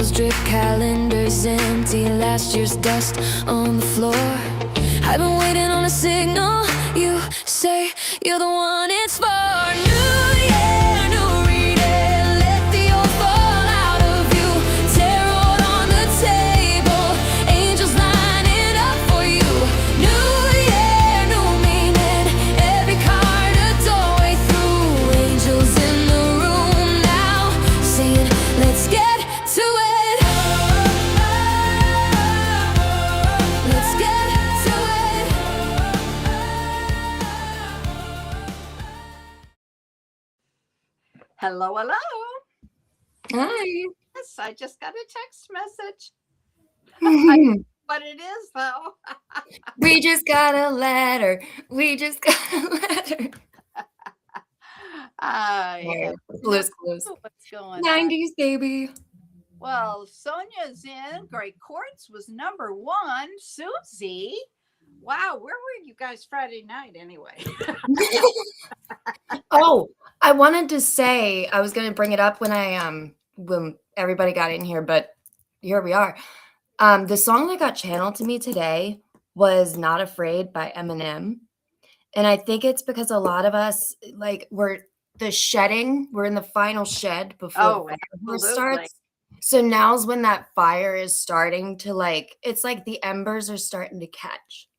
candles drip, calendars empty, last year's dust on the floor. I've been waiting on a signal. You say you're the one it's for. New year, new reading. Let the old fall out of you. Tarot on the table. Angels lining up for you. New year, new meaning. Every card a doorway through. Angels in the room now, saying, let's get to it. Let's get to it. Hello, hello. Hi. Yes, I just got a text message. What it is, though. We just got a letter. We just got a letter. I Close. what's going on. 90s, baby. Well, Sonia's in. Great Courts was number 1. Susie. Wow, where were you guys Friday night anyway? Oh, I wanted to say, I was going to bring it up when everybody got in here, but here we are. The song that got channeled to me today was Not Afraid by Eminem. And I think it's because a lot of us, like, we're in the final shed before the fire starts. So now's when that fire is starting to, like, it's like the embers are starting to catch.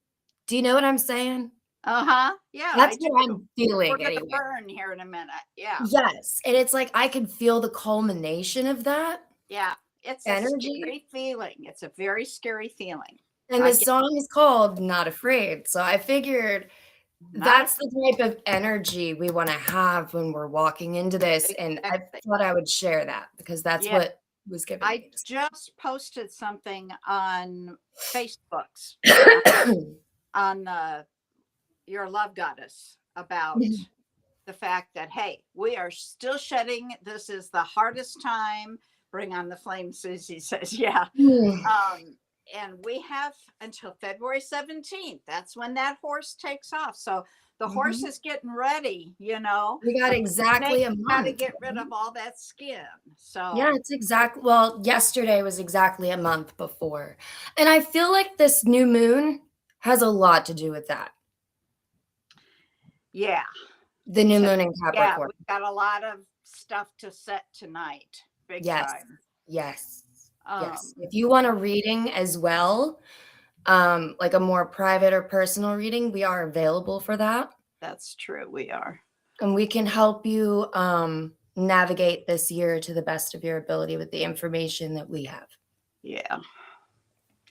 Do you know what I'm saying? Yeah. That's what I'm feeling. We're gonna anyway. burn here in a minute. Yeah. Yes. And it's like I can feel the culmination of that. Yeah. It's energy. A scary feeling. It's a very scary feeling. And the song is called Not Afraid. So I figured that's the type of energy we want to have when we're walking into this. And I thought I would share that because that's what was given. I just posted something on Facebook's on Your Love Goddess about the fact that, hey, we are still shedding. This is the hardest time. Bring on the flame, Susie says. Yeah. And we have until February 17th. That's when that horse takes off. So the horse is getting ready, you know. We got exactly a month. Got to get rid of all that skin. So yeah, it's well, yesterday was exactly a month before. And I feel like this new moon has a lot to do with that. Yeah. The new moon in Capricorn. Yeah, we've got a lot of stuff to set tonight. Big time. Yes. If you want a reading as well, like a more private or personal reading, we are available for that. That's true. We are. And we can help you navigate this year to the best of your ability with the information that we have. Yeah.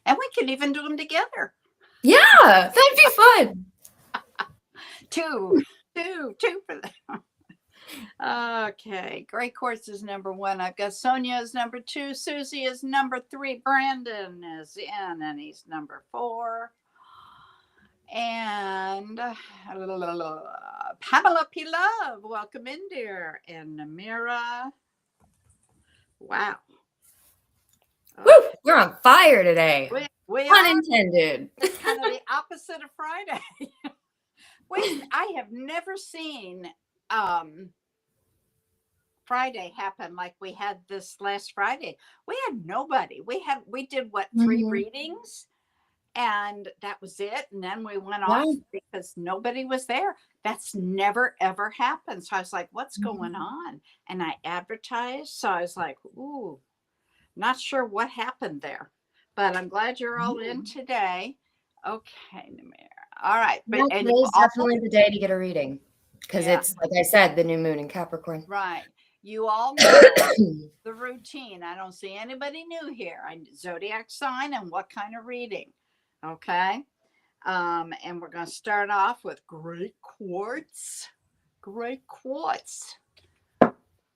And we can even do them together. Yeah, that'd be fun. Two for them. Okay, Great Courts is number 1. I've got Sonia is number 2. Susie is number 3. Brandon is in, and he's number 4. And Pamela P. Love, welcome in, dear. And Namira. Wow. Woo, we're on fire today. We Unintended. It's kind of the opposite of Friday. I have never seen Friday happen like we had this last Friday. We had nobody. We did what, 3 readings, and that was it. And then we went off because nobody was there. That's never ever happened. So I was like, what's going on? And I advertised. So I was like, ooh, not sure what happened there, but I'm glad you're all in today. Okay, Namir. All right. But today's definitely the day to get a reading because it's, like I said, the new moon in Capricorn. Right. You all know the routine. I don't see anybody new here. Zodiac sign and what kind of reading. Okay. And we're going to start off with Great Quartz. Great Quartz.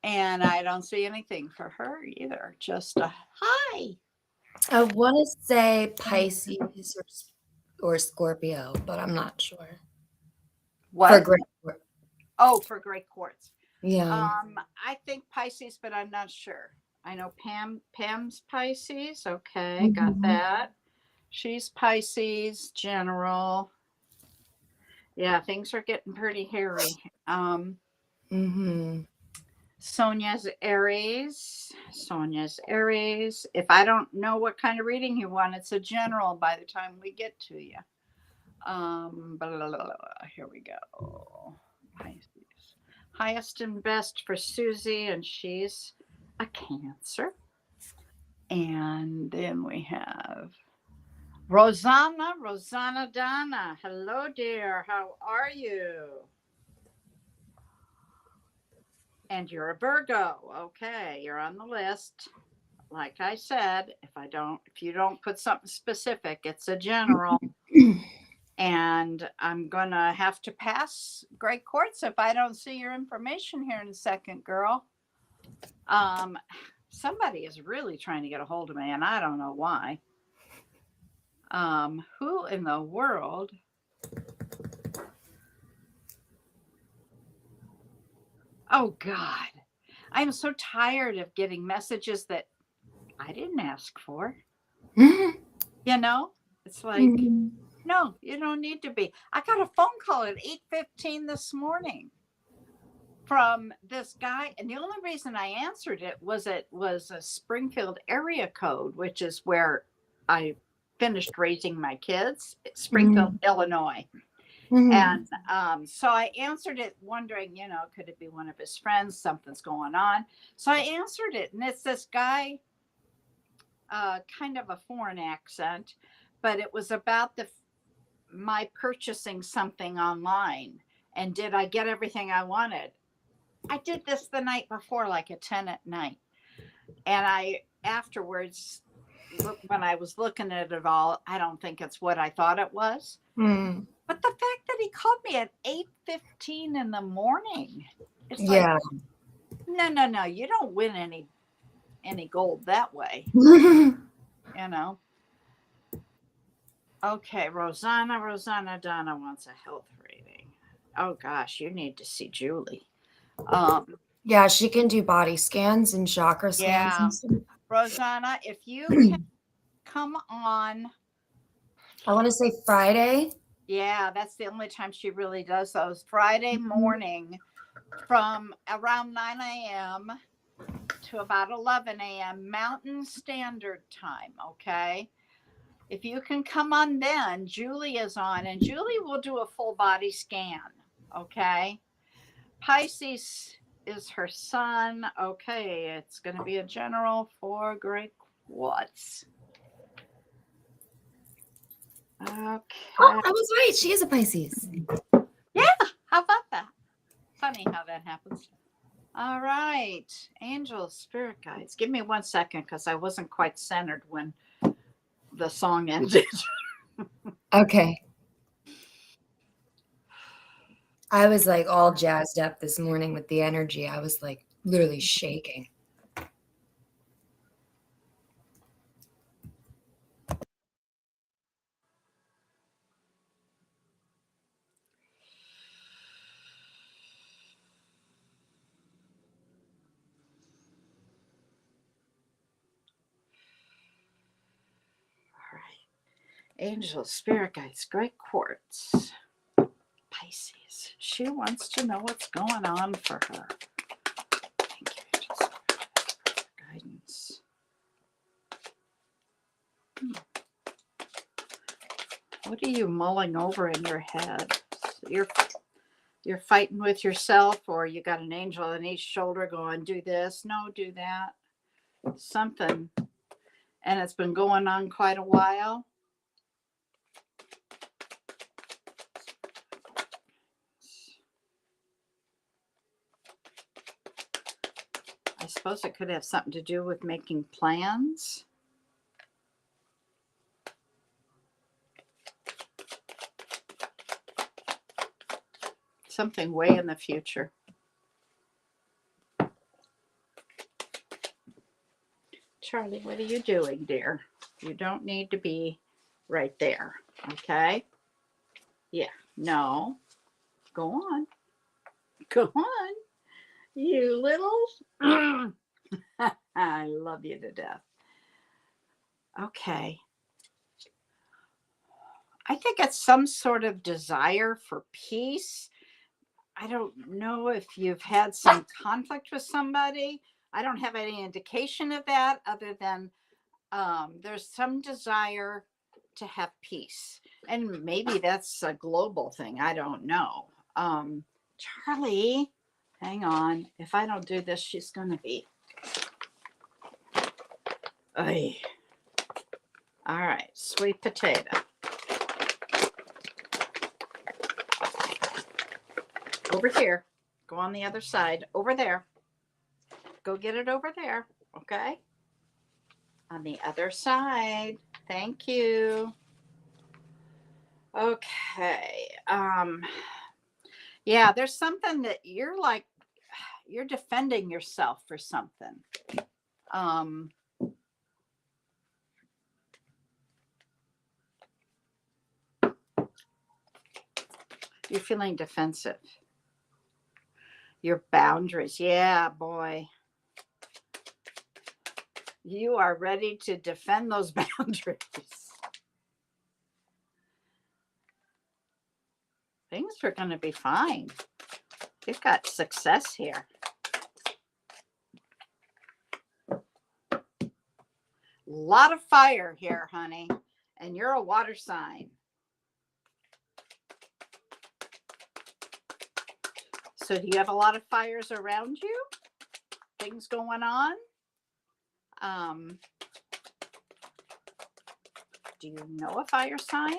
And I don't see anything for her either. Just a hi. I want to say Pisces or Scorpio, but I'm not sure. What? For Great Quartz. Oh, for Great Quartz. Yeah. I think Pisces, but I'm not sure. I know Pam's Pisces. Okay, got that. She's Pisces, general. Yeah, things are getting pretty hairy. Sonia's Aries. Sonia's Aries. If I don't know what kind of reading you want, it's a general by the time we get to you. Blah, blah, blah, blah. Here we go. Pisces. Highest and best for Susie, and she's a Cancer. And then we have Rosanna Donna. Hello, dear. How are you? And you're a Virgo. Okay, you're on the list. Like I said, if you don't put something specific, it's a general. And I'm gonna have to pass Great Quartz if I don't see your information here in a second, girl. Somebody is really trying to get a hold of me, and I don't know why. Who in the world? Oh God, I'm so tired of getting messages that I didn't ask for. You know, it's like, no, you don't need to be. I got a phone call at 8:15 this morning from this guy, and the only reason I answered it was a Springfield area code, which is where I finished raising my kids, Springfield, Illinois. And so I answered it wondering, could it be one of his friends? Something's going on. So I answered it, and it's this guy, kind of a foreign accent, but it was about my purchasing something online. And did I get everything I wanted? I did this the night before, like at 10 at night. And I afterwards, when I was looking at it all, I don't think it's what I thought it was. But the fact that he called me at 8:15 in the morning, it's like, no, you don't win any gold that way. Okay, Rosanna Donna wants a health rating. Oh gosh, you need to see Julie. Yeah, she can do body scans and chakra scans. Yeah, and stuff. Rosanna, if you can come on. I want to say Friday. Yeah, that's the only time she really does those. Friday morning from around 9 a.m. to about 11 a.m. Mountain Standard Time, okay? If you can come on then, Julie is on, and Julie will do a full body scan, okay? Pisces is her sun. Okay, it's going to be a general for Great Quartz. Okay. Oh, I was right. She is a Pisces. Yeah, how about that? Funny how that happens. All right, angels, spirit guides. Give me 1 second because I wasn't quite centered when the song ended. Okay. I was like all jazzed up this morning with the energy. I was like literally shaking. Angels, spirit guides, Great Quartz, Pisces. She wants to know what's going on for her. Thank you, angels, for guidance. What are you mulling over in your head? You're fighting with yourself, or you got an angel on each shoulder going, do this, no, do that. Something. And it's been going on quite a while. I suppose it could have something to do with making plans. Something way in the future. Charlie, what are you doing, dear? You don't need to be right there, okay? Yeah, no. Go on. Go on. You little... I love you to death. Okay. I think it's some sort of desire for peace. I don't know if you've had some conflict with somebody. I don't have any indication of that other than there's some desire to have peace. And maybe that's a global thing. I don't know. Charlie, hang on. If I don't do this, she's going to be. Ay. All right, sweet potato. Over here. Go on the other side. Over there. Go get it over there. Okay. On the other side. Thank you. Okay. Yeah, there's something that you're like, you're defending yourself for something. You're feeling defensive. Your boundaries. Yeah, boy. You are ready to defend those boundaries. Things are going to be fine. You've got success here. A lot of fire here, honey. And you're a water sign. So do you have a lot of fires around you? Things going on? Do you know a fire sign?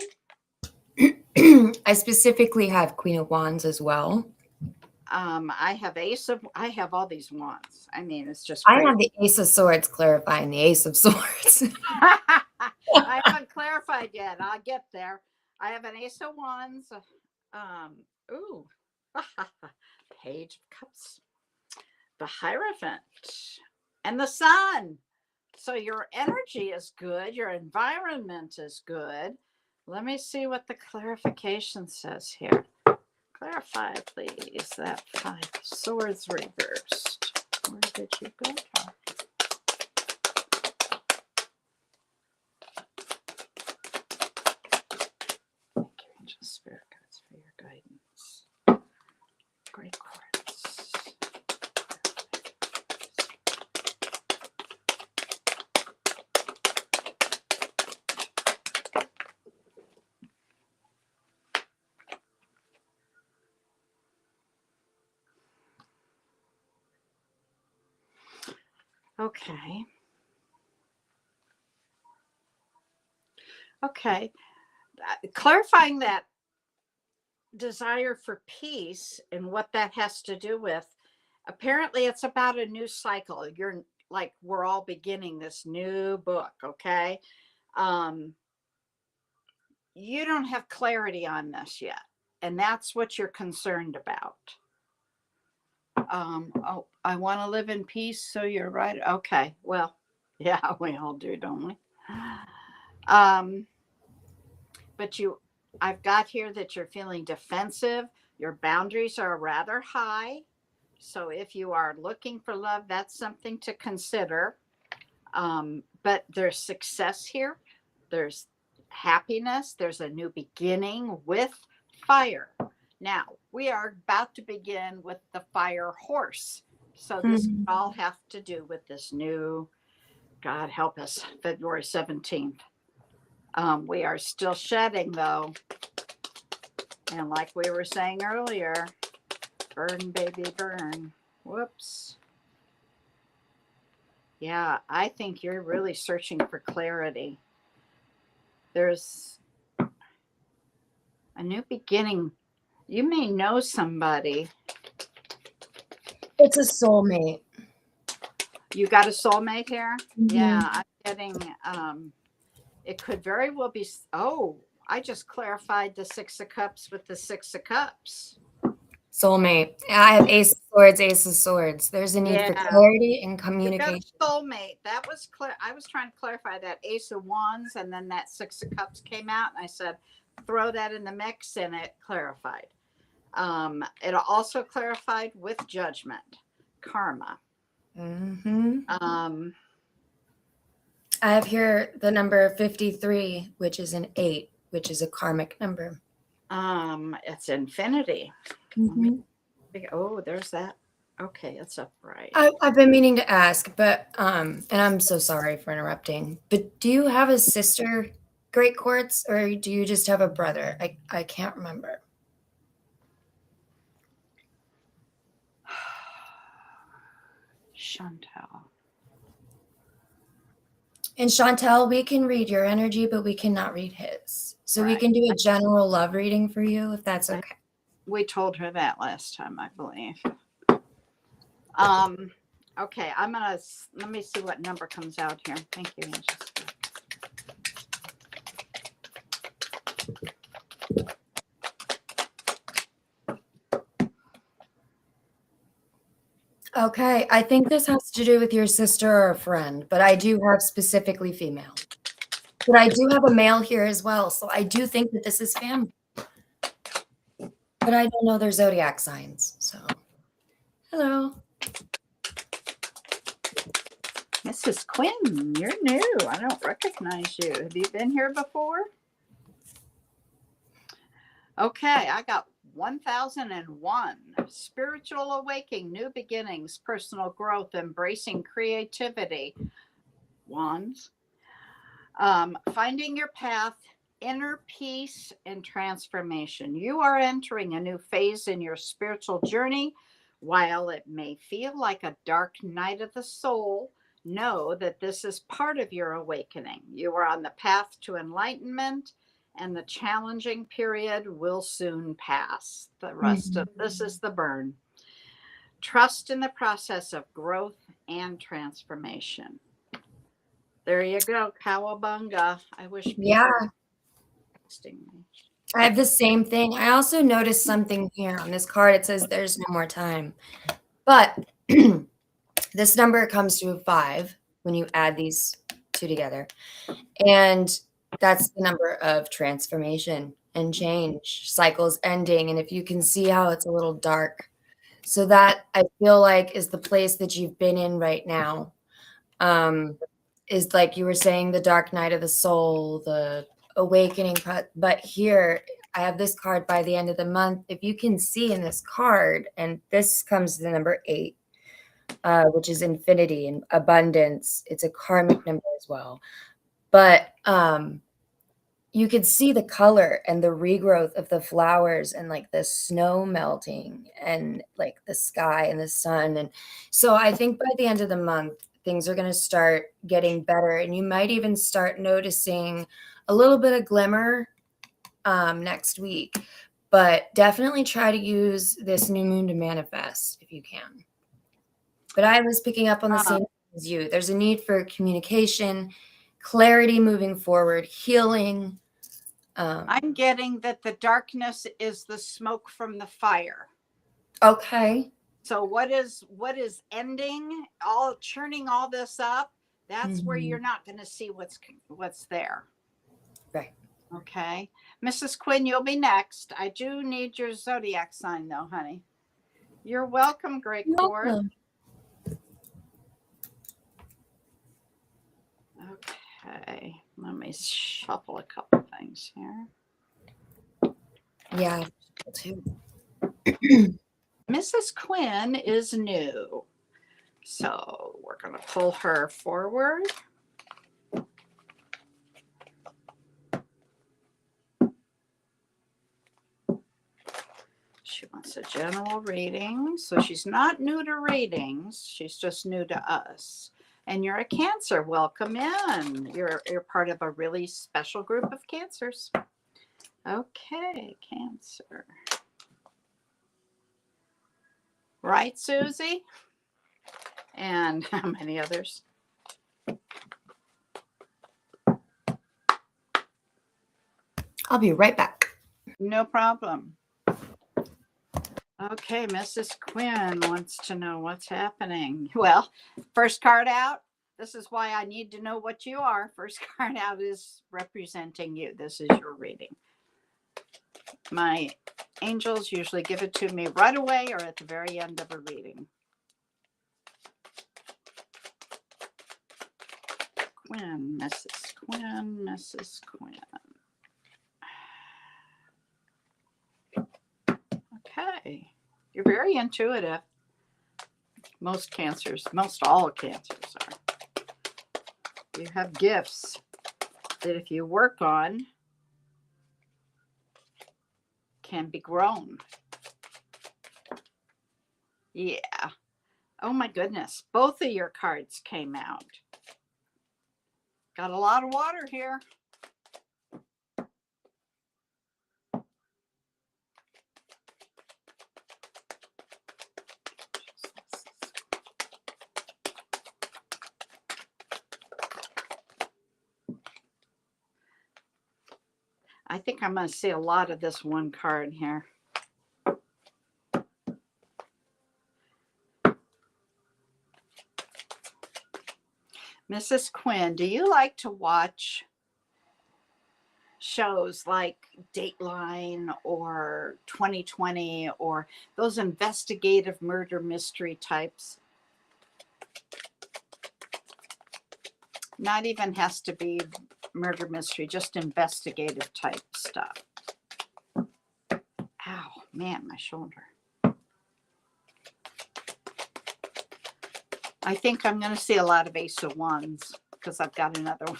I specifically have Queen of Wands as well. I have all these wands. I mean, it's just I crazy. have the Ace of Swords clarifying the Ace of Swords. I haven't clarified yet. I'll get there. I have an Ace of Wands. Ooh. Page of Cups. The Hierophant. And the Sun. So your energy is good. Your environment is good. Let me see what the clarification says here. Clarify, please. That 5 of Swords reversed. Where did you go? Thank you, Angel Spirit Guides, for your guidance. Great quartz. Okay. Okay. Clarifying that desire for peace and what that has to do with, apparently it's about a new cycle. You're like, we're all beginning this new book. Okay. You don't have clarity on this yet. And that's what you're concerned about. Oh, I want to live in peace. So you're right. Okay. Well, yeah, we all do, don't we? But I've got here that you're feeling defensive. Your boundaries are rather high. So if you are looking for love, that's something to consider. But there's success here. There's happiness. There's a new beginning with fire. Now, we are about to begin with the fire horse. So this could all have to do with this new, God help us, February 17th. We are still shedding, though. And like we were saying earlier, burn, baby, burn. Whoops. Yeah, I think you're really searching for clarity. There's a new beginning. You may know somebody. It's a soulmate. You got a soulmate here? Mm-hmm. Yeah, I'm getting, it could very well be, I just clarified the 6 of Cups with the 6 of Cups. Soulmate. I have Ace of Swords, Ace of Swords. There's a need for clarity and communication. You got a soulmate. That was clear. I was trying to clarify that Ace of Wands, and then that 6 of Cups came out, and I said, throw that in the mix, and it clarified. It also clarified with Judgment, karma. Mm-hmm. I have here the number 53, which is an 8, which is a karmic number. It's infinity. Mm-hmm. Oh, there's that. Okay, it's upright. I've been meaning to ask, but and I'm so sorry for interrupting. But do you have a sister, Great Quartz, or do you just have a brother? I can't remember. Chantel. And Chantel, we can read your energy, but we cannot read his. So we Right. can do a general love reading for you if that's okay. We told her that last time, I believe. Okay, let me see what number comes out here. Thank you, Angels. Okay, I think this has to do with your sister or a friend, but I do have specifically female. But I do have a male here as well, so I do think that this is family. But I don't know their zodiac signs, so. Hello. Mrs. Quinn, you're new. I don't recognize you. Have you been here before? Okay, I got 1001. Spiritual awakening, new beginnings, personal growth, embracing creativity. Wands. Finding your path, inner peace, and transformation. You are entering a new phase in your spiritual journey. While it may feel like a dark night of the soul, know that this is part of your awakening. You are on the path to enlightenment, and the challenging period will soon pass. The rest of this is the burn. Trust in the process of growth and transformation. There you go, Cowabunga. I wish people were texting me. I have the same thing. I also noticed something here on this card. It says there's no more time. But this number comes to 5 when you add these two together. And that's the number of transformation and change, cycles ending. And if you can see how it's a little dark. So that I feel like is the place that you've been in right now. Is like you were saying, the dark night of the soul, the awakening. But here I have this card by the end of the month. If you can see in this card, and this comes to the number 8, which is infinity and abundance. It's a karmic number as well. But you could see the color and the regrowth of the flowers and like the snow melting and like the sky and the sun. And so I think by the end of the month, things are going to start getting better. And you might even start noticing a little bit of glimmer next week. But definitely try to use this new moon to manifest if you can. But I was picking up on the same as you. There's a need for communication, clarity moving forward, healing. I'm getting that the darkness is the smoke from the fire. Okay. So what is ending, all churning all this up? That's where you're not going to see what's there. Right. Okay. Mrs. Quinn, you'll be next. I do need your zodiac sign though, honey. You're welcome, Great Quartz. Okay, let me shuffle a couple things here. Yeah, too. Mrs. Quinn is new, so we're going to pull her forward. She wants a general reading, so she's not new to readings. She's just new to us. And you're a Cancer. Welcome in. You're part of a really special group of Cancers. Okay, Cancer. Right, Susie? And how many others? I'll be right back. No problem. Okay, Mrs. Quinn wants to know what's happening. Well, first card out. This is why I need to know what you are. First card out is representing you. This is your reading. My angels usually give it to me right away or at the very end of a reading. Quinn, Mrs. Quinn, Mrs. Quinn. Okay, You're very intuitive. Most all cancers are. You have gifts that if you work on, can be grown. Yeah. Oh my goodness. Both of your cards came out. Got a lot of water here. I think I'm going to see a lot of this one card here. Mrs. Quinn, do you like to watch shows like Dateline or 2020 or those investigative murder mystery types? Not even has to be murder mystery, just investigative type stuff. Ow, man, my shoulder. I think I'm going to see a lot of Ace of Wands because I've got another one.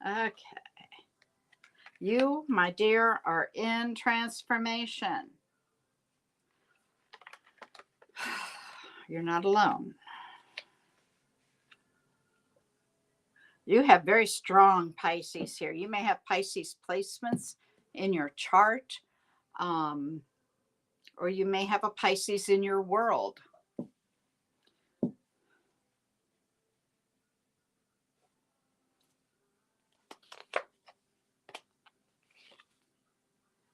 Okay. You, my dear, are in transformation. You're not alone. You have very strong Pisces here. You may have Pisces placements in your chart, or you may have a Pisces in your world.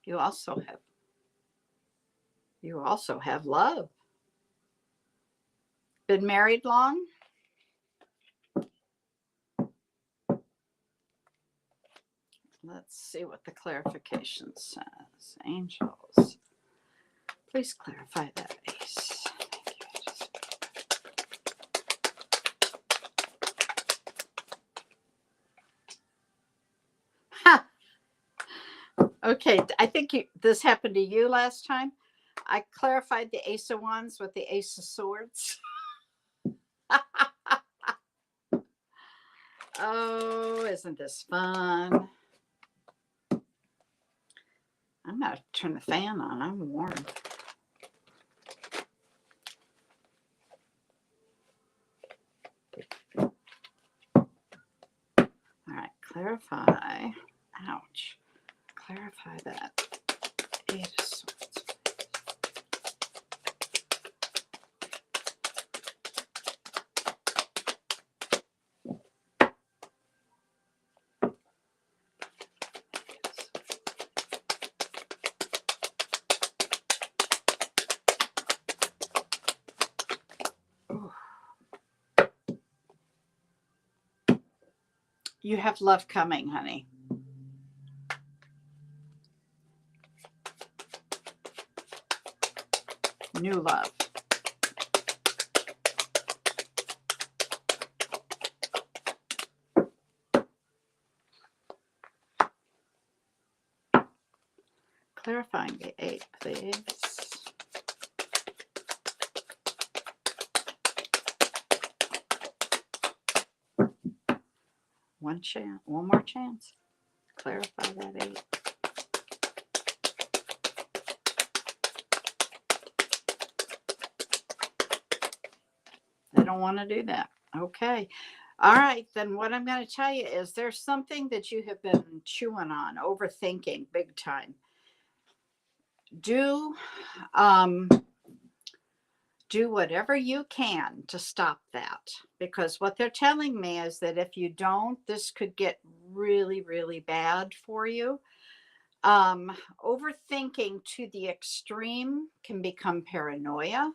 You also have love. Been married long? Let's see what the clarification says. Angels, please clarify that, Ace. Ha! Okay, I think this happened to you last time. I clarified the Ace of Wands with the Ace of Swords. Oh, isn't this fun? I'm going to turn the fan on. I'm warm. All right, clarify. Ouch. Clarify that. Eight of Swords. You have love coming, honey. New love. Clarifying the 8, please. One chance, one more chance. Clarify that 8. They don't want to do that. Okay. All right. Then what I'm going to tell you is there's something that you have been chewing on, overthinking big time. Do whatever you can to stop that, because what they're telling me is that if you don't, this could get really, really bad for you. Overthinking to the extreme can become paranoia.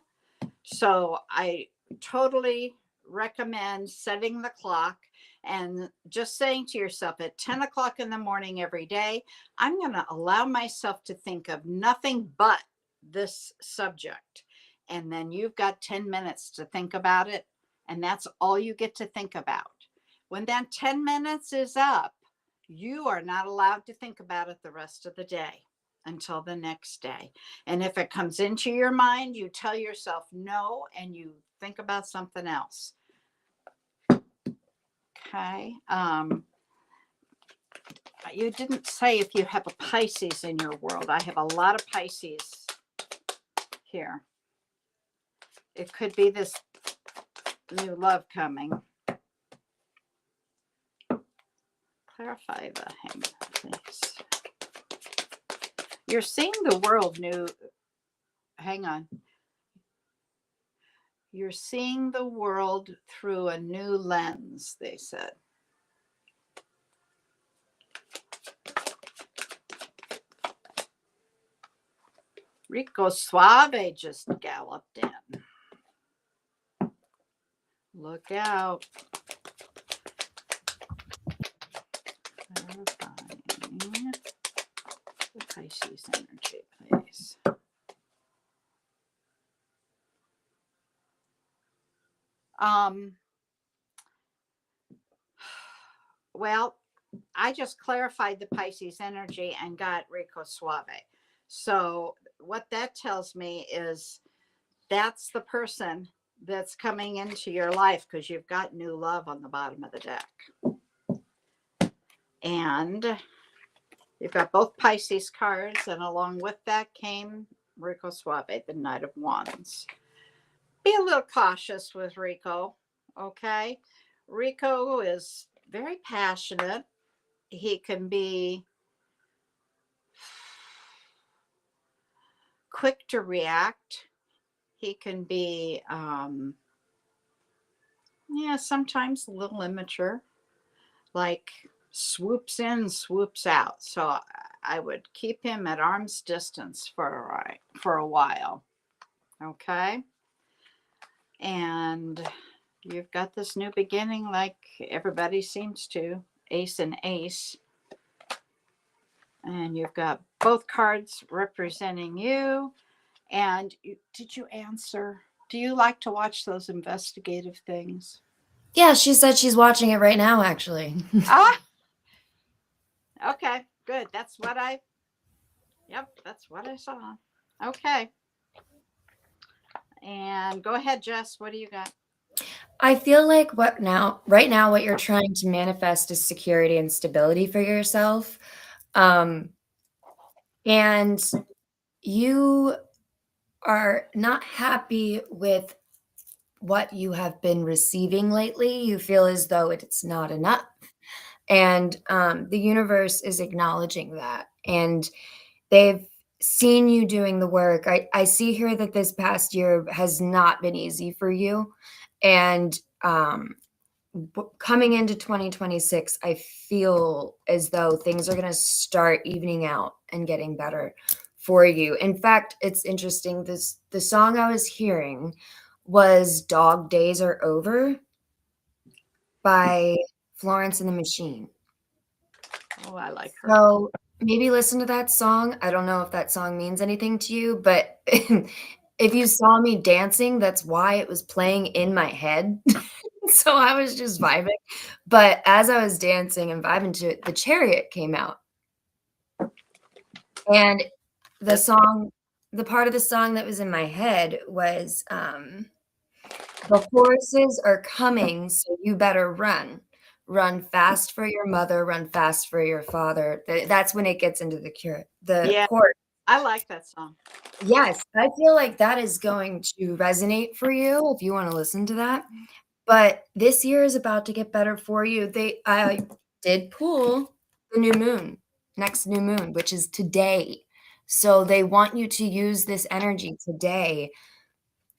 So I totally recommend setting the clock and just saying to yourself at 10 o'clock in the morning every day, I'm going to allow myself to think of nothing but this subject. And then you've got 10 minutes to think about it. And that's all you get to think about. When that 10 minutes is up, you are not allowed to think about it the rest of the day. until the next day. And if it comes into your mind, you tell yourself no and you think about something else. Okay. You didn't say if you have a Pisces in your world. I have a lot of Pisces here. It could be this new love coming. Clarify the Hangman, please. You're seeing the world new. Hang on. You're seeing the world through a new lens, they said. Rico Suave just galloped in. Look out. Clarifying the Pisces energy, please. Well, I just clarified the Pisces energy and got Rico Suave. So what that tells me is that's the person that's coming into your life, because you've got new love on the bottom of the deck. And you've got both Pisces cards, and along with that came Rico Suave, the Knight of Wands. Be a little cautious with Rico, okay? Rico is very passionate. He can be quick to react. He can be, sometimes a little immature, like swoops in, swoops out. So I would keep him at arm's distance for a while, okay? And you've got this new beginning like everybody seems to, ace and ace. And you've got both cards representing you. And did you answer? Do you like to watch those investigative things? Yeah, she said she's watching it right now, actually. Okay, good. That's what I saw. Okay. And go ahead, Jess. What do you got? I feel like right now, what you're trying to manifest is security and stability for yourself. And you are not happy with what you have been receiving lately. You feel as though it's not enough. And the universe is acknowledging that. And they've seen you doing the work. I see here that this past year has not been easy for you. And coming into 2026, I feel as though things are going to start evening out and getting better for you. In fact, it's interesting. The song I was hearing was Dog Days Are Over by Florence and the Machine. Oh, I like her. So maybe listen to that song. I don't know if that song means anything to you, but if you saw me dancing, that's why it was playing in my head. So I was just vibing. But as I was dancing and vibing to it, The Chariot came out. And the part of the song that was in my head was, the horses are coming, so you better run. Run fast for your mother, run fast for your father. That's when it gets into the chorus. I like that song. Yes, I feel like that is going to resonate for you if you want to listen to that. But this year is about to get better for you. I did pull the new moon, next new moon, which is today. So they want you to use this energy today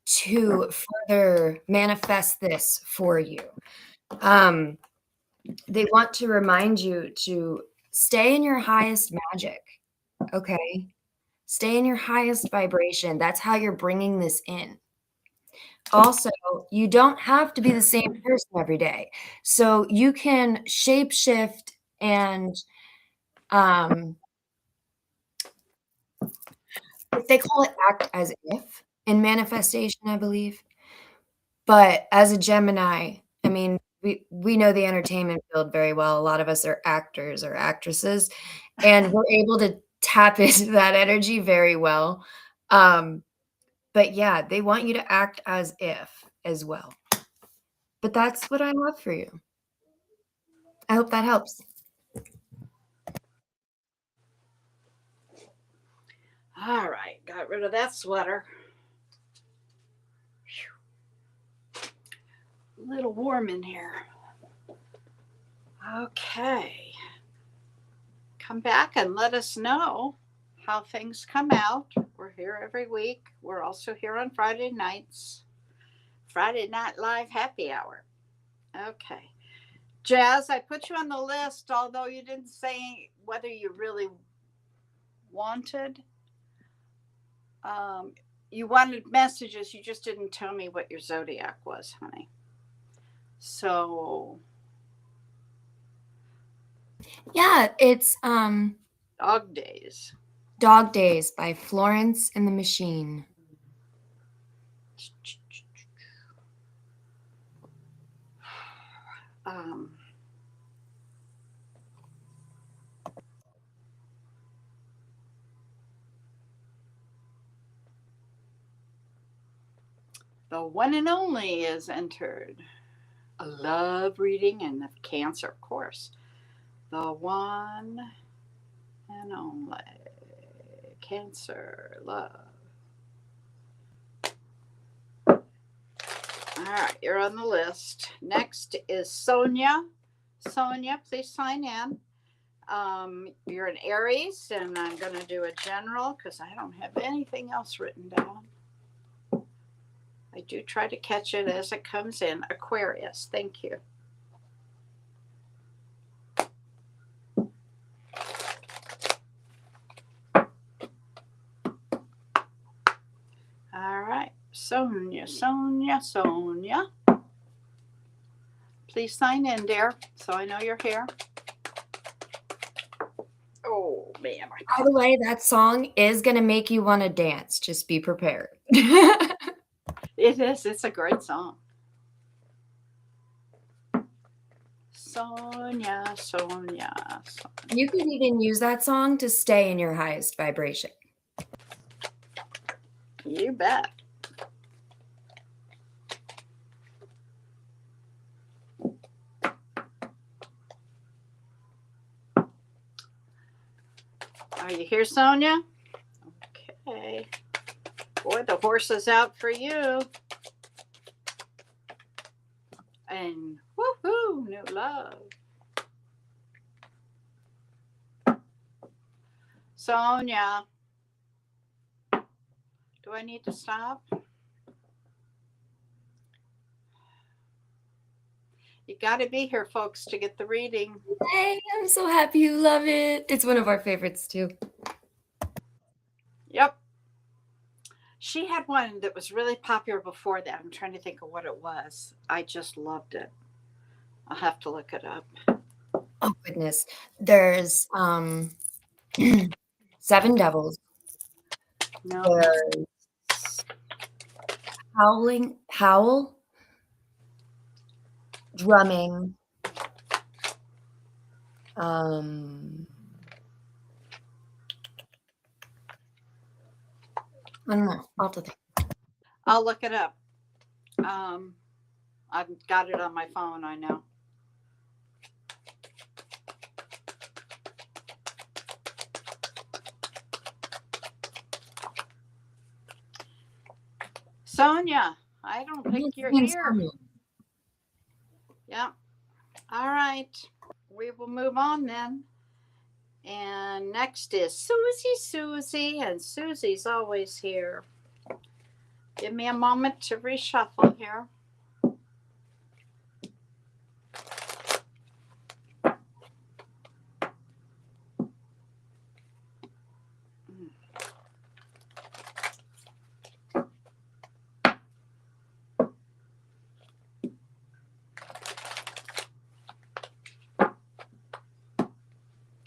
to further manifest this for you. They want to remind you to stay in your highest magic, okay? Stay in your highest vibration. That's how you're bringing this in. Also, you don't have to be the same person every day. So you can shape shift and they call it act as if in manifestation, I believe. But as a Gemini, I mean, we know the entertainment field very well. A lot of us are actors or actresses, and we're able tap into that energy very well. But yeah, they want you to act as if as well. But that's what I have for you. I hope that helps. All right, got rid of that sweater. A little warm in here. Okay. Come back and let us know how things come out. We're here every week. We're also here on Friday nights. Friday Night Live Happy Hour. Okay. Jazz, I put you on the list, although you didn't say whether you really wanted. You wanted messages. You just didn't tell me what your zodiac was, honey. So. Yeah, it's Dog Days. Dog Days by Florence and the Machine. The one and only is entered. A love reading and the Cancer, of course. The one and only Cancer love. All right, you're on the list. Next is Sonia. Sonia, please sign in. You're an Aries, and I'm going to do a general because I don't have anything else written down. I do try to catch it as it comes in. Aquarius, thank you. All right, Sonia, Sonia, Sonia. Please sign in, dear, so I know you're here. Oh, man. By the way, that song is going to make you want to dance. Just be prepared. It is. It's a great song. Sonia, Sonia, Sonia. You could even use that song to stay in your highest vibration. You bet. Are you here, Sonia? Okay. Boy, the horse is out for you. And woohoo, new love. Sonia. Do I need to stop? You got to be here, folks, to get the reading. Hey, I'm so happy you love it. It's one of our favorites, too. Yep. She had one that was really popular before that. I'm trying to think of what it was. I just loved it. I'll have to look it up. Oh, goodness. There's Seven Devils. No. There's Howl, Drumming. I don't know. I'll have to think. I'll look it up. I've got it on my phone, I know. Sonia, I don't think you're here. Yeah. All right. We will move on then. And next is Susie, and Susie's always here. Give me a moment to reshuffle here.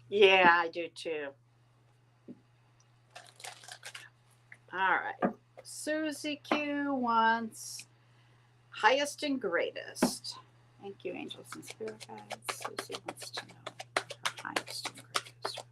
Yeah, I do too. All right. Susie Q wants highest and greatest. Thank you, angels and spirit guides. Susie wants to know her highest and greatest.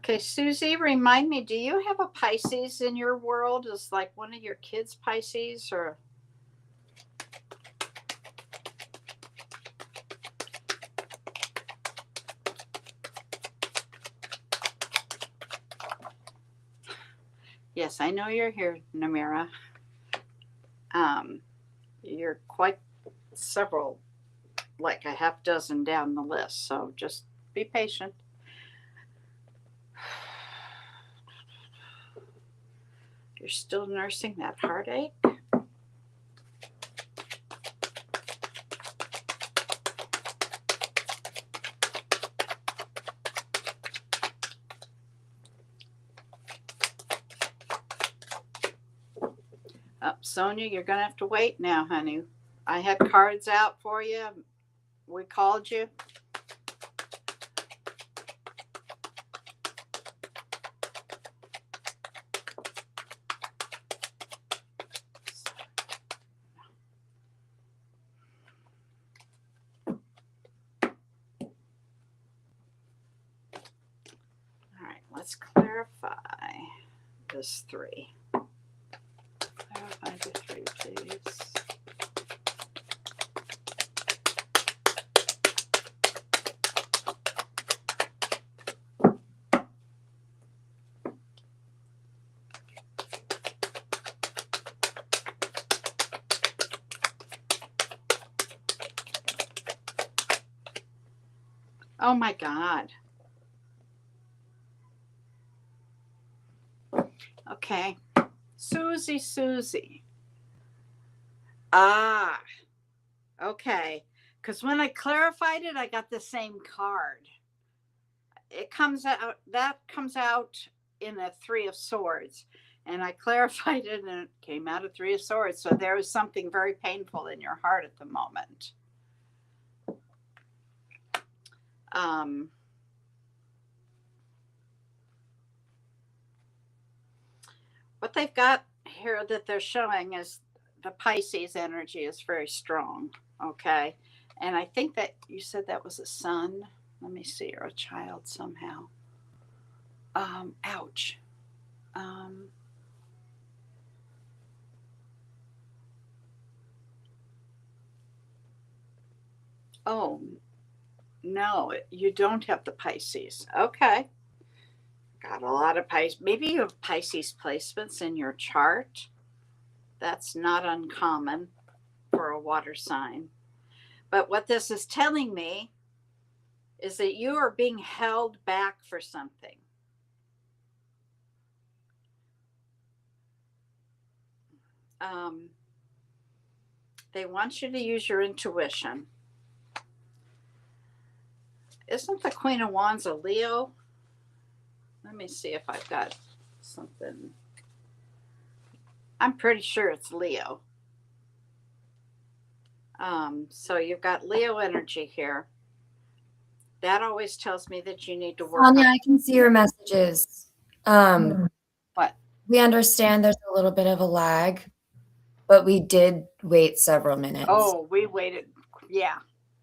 Okay, Susie, remind me, do you have a Pisces in your world? Is like one of your kids Pisces or? Yes, I know you're here, Namira. You're quite several, like a half dozen down the list, so just be patient. You're still nursing that heartache? Oh, Sonia, you're going to have to wait now, honey. I had cards out for you. We called you. All right, let's clarify this 3. Clarify the 3, please. Oh my God. Okay. Susie. Ah, okay. Because when I clarified it, I got the same card. That comes out in a 3 of Swords. And I clarified it and it came out a 3 of Swords. So there is something very painful in your heart at the moment. What they've got here that they're showing is the Pisces energy is very strong. Okay. And I think that you said that was a son. Let me see, or a child somehow. Ouch. Oh, no, you don't have the Pisces. Okay. Got a lot of Pisces. Maybe you have Pisces placements in your chart. That's not uncommon for a water sign. But what this is telling me is that you are being held back for something. They want you to use your intuition. Isn't the Queen of Wands a Leo? Let me see if I've got something. I'm pretty sure it's Leo. So you've got Leo energy here. That always tells me that you need to work. Sonia, I can see your messages. What? We understand there's a little bit of a lag, but we did wait several minutes. Oh, we waited. Yeah.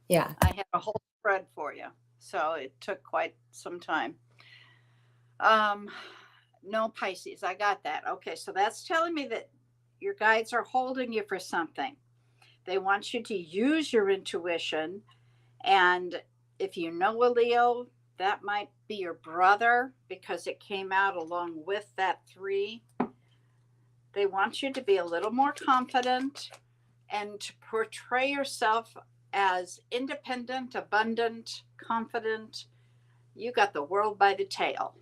Yeah. I had a whole spread for you. So it took quite some time. No Pisces. I got that. Okay. So that's telling me that your guides are holding you for something. They want you to use your intuition. And if you know a Leo, that might be your brother because it came out along with that 3. They want you to be a little more confident and to portray yourself as independent, abundant, confident. You got the world by the tail.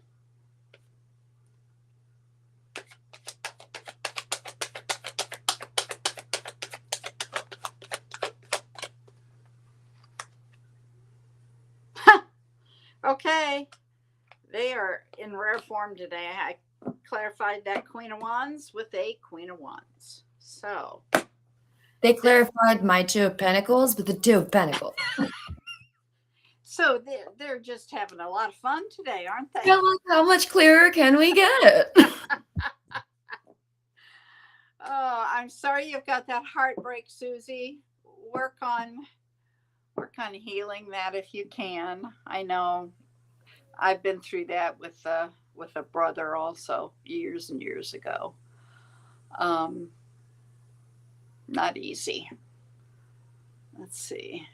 Okay. They are in rare form today. I clarified that Queen of Wands with a Queen of Wands. So they clarified my 2 of Pentacles with the 2 of Pentacles. So they're just having a lot of fun today, aren't they? Yeah, like, how much clearer can we get? Oh, I'm sorry you've got that heartbreak, Susie. Work on healing that if you can. I know I've been through that with a brother also years and years ago. Um, Not easy. Let's see.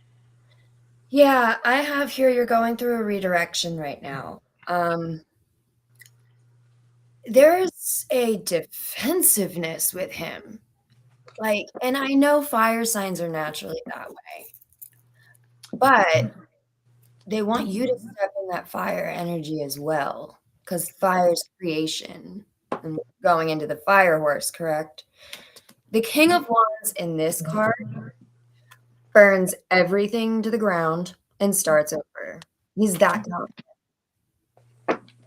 Yeah, I have here you're going through a redirection right now. There's a defensiveness with him. Like, and I know fire signs are naturally that way, but they want you to step in that fire energy as well, because fire's creation. And going into the fire horse, correct? The King of Wands in this card burns everything to the ground and starts over. He's that confident.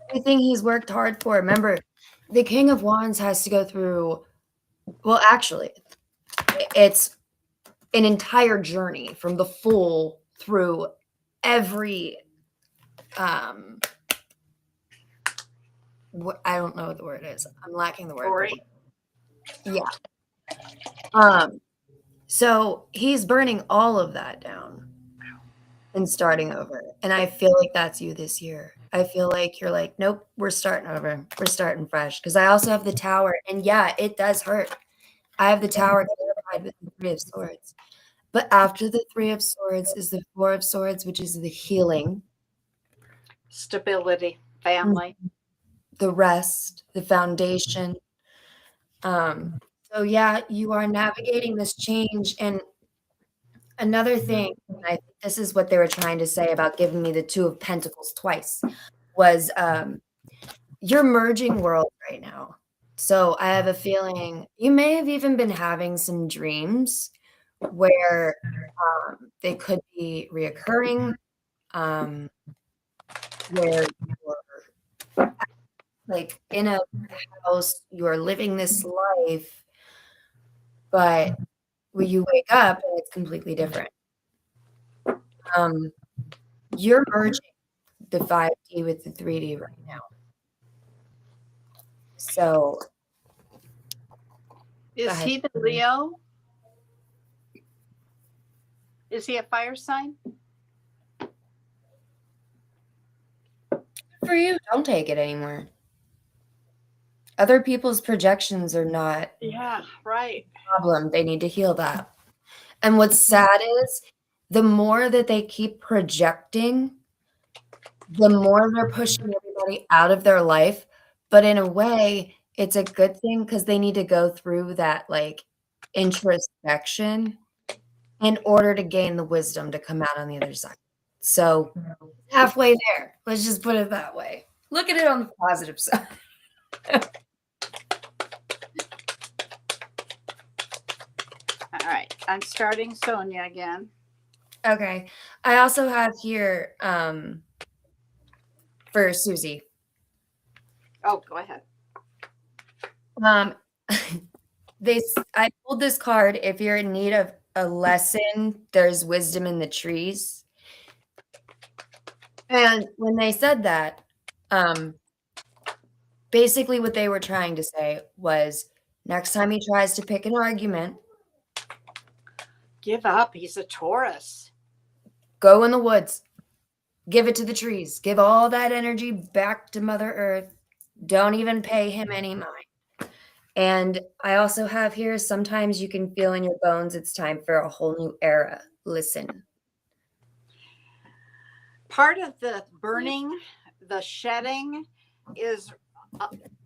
Everything he's worked hard for. Remember, the King of Wands has to go through, well, actually, it's an entire journey from the Fool through every I don't know what the word is. I'm lacking the word. Tori? Yeah. So he's burning all of that down and starting over. And I feel like that's you this year. I feel like you're like, nope, we're starting over. We're starting fresh. Because I also have the tower. And yeah, it does hurt. I have the tower clarified with the Three of Swords. But after the Three of Swords is the Four of Swords, which is the healing, Stability, family. the rest, the foundation. So yeah, you are navigating this change. And another thing, and I think this is what they were trying to say about giving me the Two of Pentacles twice, was you're merging worlds right now. So I have a feeling you may have even been having some dreams where they could be reoccurring, where you're like in a house, you're living this life, but when you wake up and it's completely different. You're merging the 5D with the 3D right now. So Is he the Leo? Is he a fire sign? for you, don't take it anymore. Other people's projections are not Yeah, right. a problem. They need to heal that. And what's sad is the more that they keep projecting, the more they're pushing everybody out of their life. But in a way, it's a good thing because they need to go through that like introspection in order to gain the wisdom to come out on the other side. So halfway there. Let's just put it that way. Look at it on the positive side. All right. I'm starting Sonia again. Okay. I also have here for Susie. Oh, go ahead. I pulled this card. If you're in need of a lesson, there's wisdom in the trees. And when they said that, basically what they were trying to say was next time he tries to pick an argument, Give up. He's a Taurus. go in the woods. Give it to the trees. Give all that energy back to Mother Earth. Don't even pay him any mind. And I also have here, sometimes you can feel in your bones it's time for a whole new era. Listen. Part of the burning, the shedding is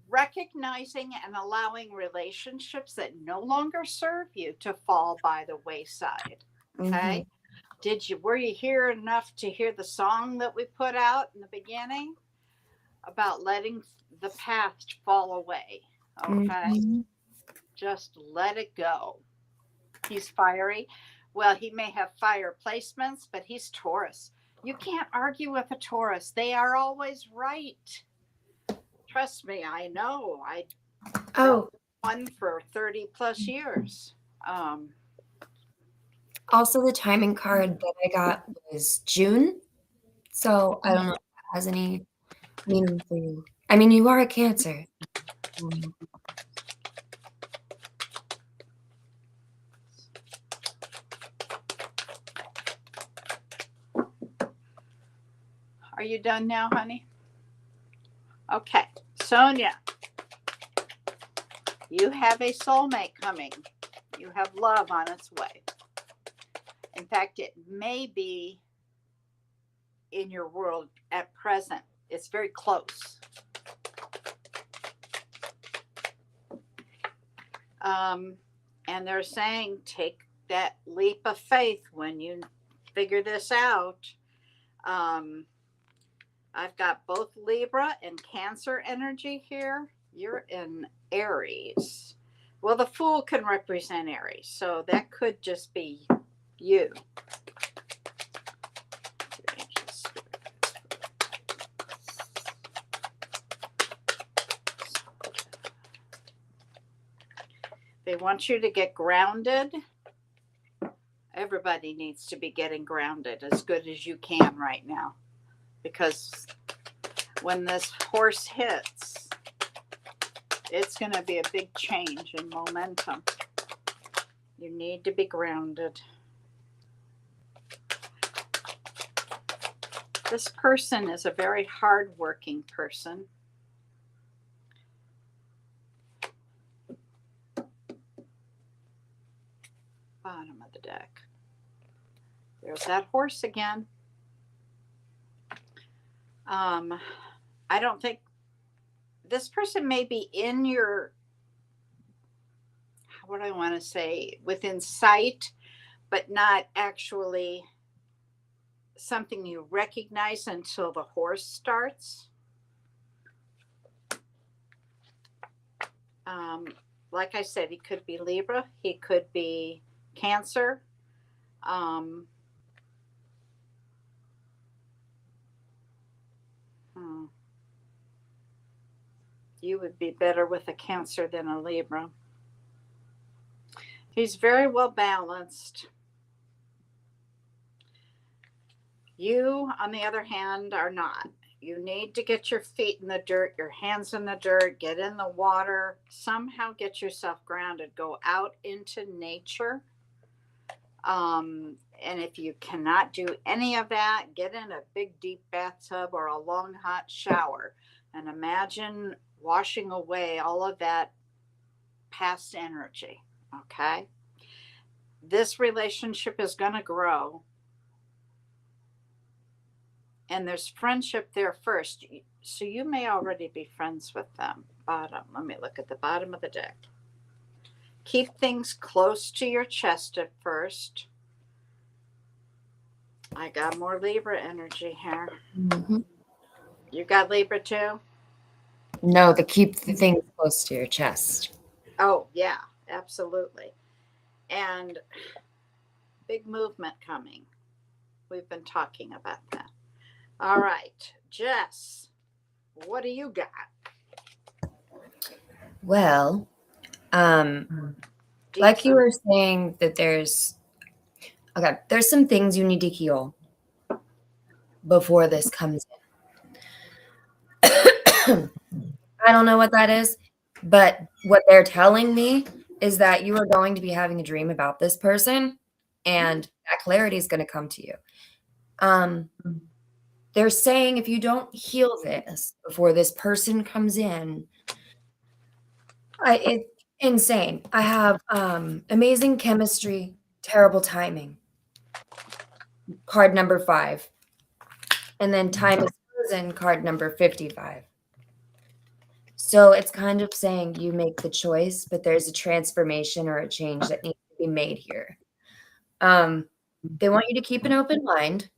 recognizing and allowing relationships that no longer serve you to fall by the wayside. Okay. Were you here enough to hear the song that we put out in the beginning about letting the past fall away? Okay. Just let it go. He's fiery. Well, he may have fire placements, but he's Taurus. You can't argue with a Taurus. They are always right. Trust me, I know. I won for 30 plus years. Also, the timing card that I got was June. So I don't know if that has any meaning for you. I mean, you are a Cancer. Are you done now, honey? Okay, Sonia, you have a soulmate coming. You have love on its way. In fact, it may be in your world at present. It's very close. And they're saying take that leap of faith when you figure this out. I've got both Libra and Cancer energy here. You're in Aries. Well, the Fool can represent Aries, so that could just be you. They want you to get grounded. Everybody needs to be getting grounded as good as you can right now. Because when this horse hits, it's going to be a big change in momentum. You need to be grounded. This person is a very hardworking person. Bottom of the deck. There's that horse again. I don't think this person may be in your, what do I want to say, within sight, but not actually something you recognize until the horse starts. Like I said, he could be Libra, he could be Cancer. You would be better with a Cancer than a Libra. He's very well balanced. You, on the other hand, are not. You need to get your feet in the dirt, your hands in the dirt, get in the water, somehow get yourself grounded, go out into nature. And if you cannot do any of that, get in a big, deep bathtub or a long, hot shower and imagine washing away all of that past energy. Okay. This relationship is going to grow. And there's friendship there first. So you may already be friends with them. Bottom. Let me look at the bottom of the deck. Keep things close to your chest at first. I got more Libra energy here. Mm-hmm. You got Libra too? No, keep the things close to your chest. Oh, yeah, absolutely. And big movement coming. We've been talking about that. All right, Jess, what do you got? Well, like you were saying that there's some things you need to heal before this comes in. I don't know what that is, but what they're telling me is that you are going to be having a dream about this person, and that clarity is going to come to you. They're saying if you don't heal this before this person comes in, it's insane. I have amazing chemistry, terrible timing. Card number 5. And then time is frozen, card number 55. So it's kind of saying you make the choice, but there's a transformation or a change that needs to be made here. They want you to keep an open mind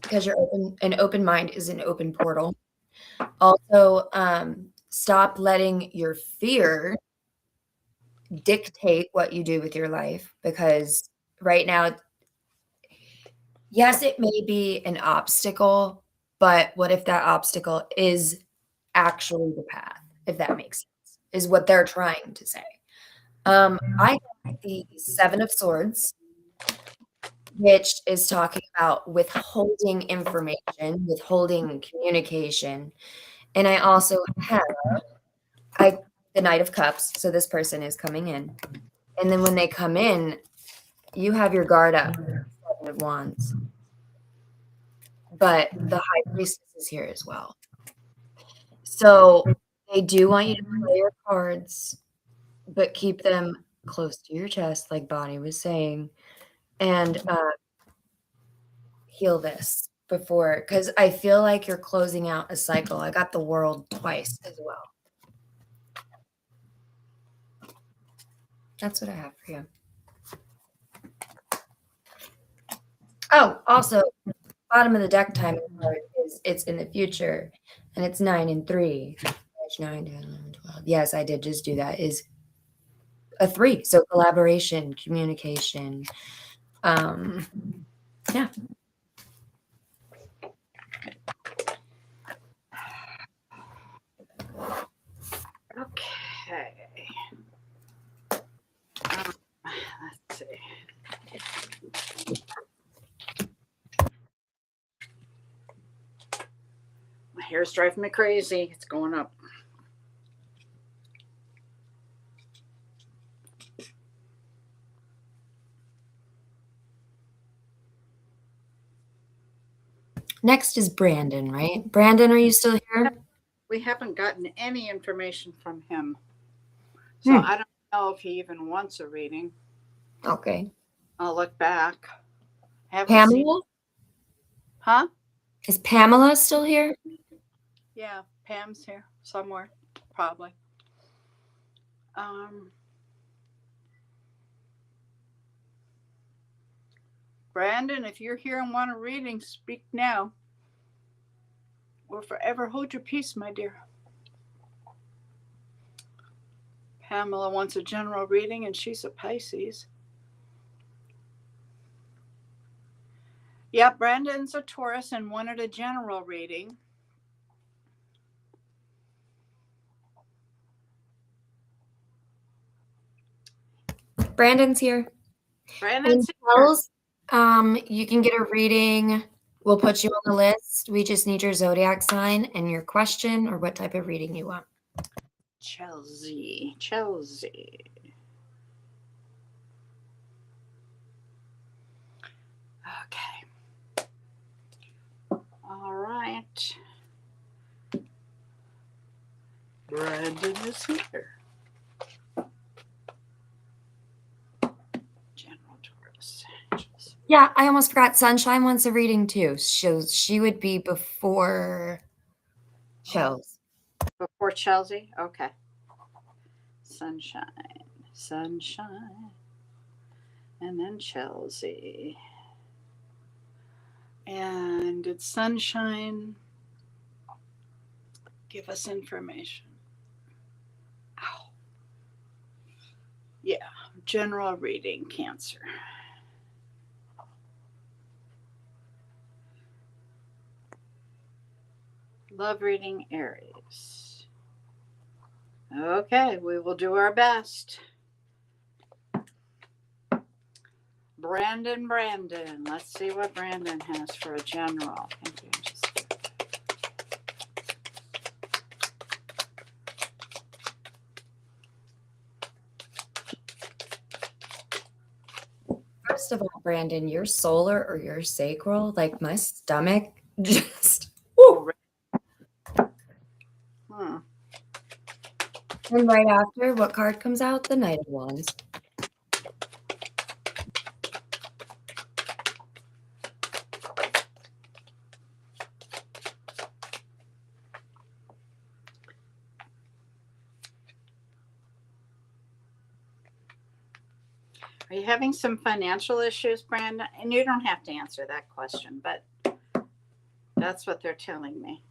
because an open mind is an open portal. Also, stop letting your fear dictate what you do with your life, because right now, yes, it may be an obstacle, but what if that obstacle is actually the path, if that makes sense, is what they're trying to say. I got the 7 of Swords, which is talking about withholding information, withholding communication. And I also have the Knight of Cups. So this person is coming in. And then when they come in, you have your guard up, 7 of Wands. But the High Priestess is here as well. So they do want you to play your cards, but keep them close to your chest, like Bonnie was saying, and heal this before, because I feel like you're closing out a cycle. I got the world twice as well. That's what I have for you. Oh, also, bottom of the deck timing card is it's in the future, and it's 9 and 3. 9, 10, 11, 12. Yes, I did just do that. Is a 3. So collaboration, communication. Yeah. Okay. Let's see. My hair's driving me crazy. It's going up. Next is Brandon, right? Brandon, are you still here? We haven't gotten any information from him. So I don't know if he even wants a reading. Okay. I'll look back. Pamela? Huh? Is Pamela still here? Yeah, Pam's here somewhere, probably. Brandon, if you're here and want a reading, speak now. Or forever hold your peace, my dear. Pamela wants a general reading, and she's a Pisces. Yeah, Brandon's a Taurus and wanted a general reading. Brandon's here. Brandon's here. You can get a reading. We'll put you on the list. We just need your zodiac sign and your question or what type of reading you want. Chelsea. Okay. All right. Brandon is here. General Taurus. Yeah, I almost forgot. Sunshine wants a reading too. So she would be before Chels. Before Chelsea? Okay. Sunshine. And then Chelsea. And did Sunshine give us information? Ow. Yeah, general reading, Cancer. Love reading, Aries. Okay, we will do our best. Brandon. Let's see what Brandon has for a general. Thank you. First of all, Brandon, your solar or your sacral, like my stomach just. Woo. And right after, what card comes out? The Knight of Wands. Are you having some financial issues, Brandon? And you don't have to answer that question, but that's what they're telling me.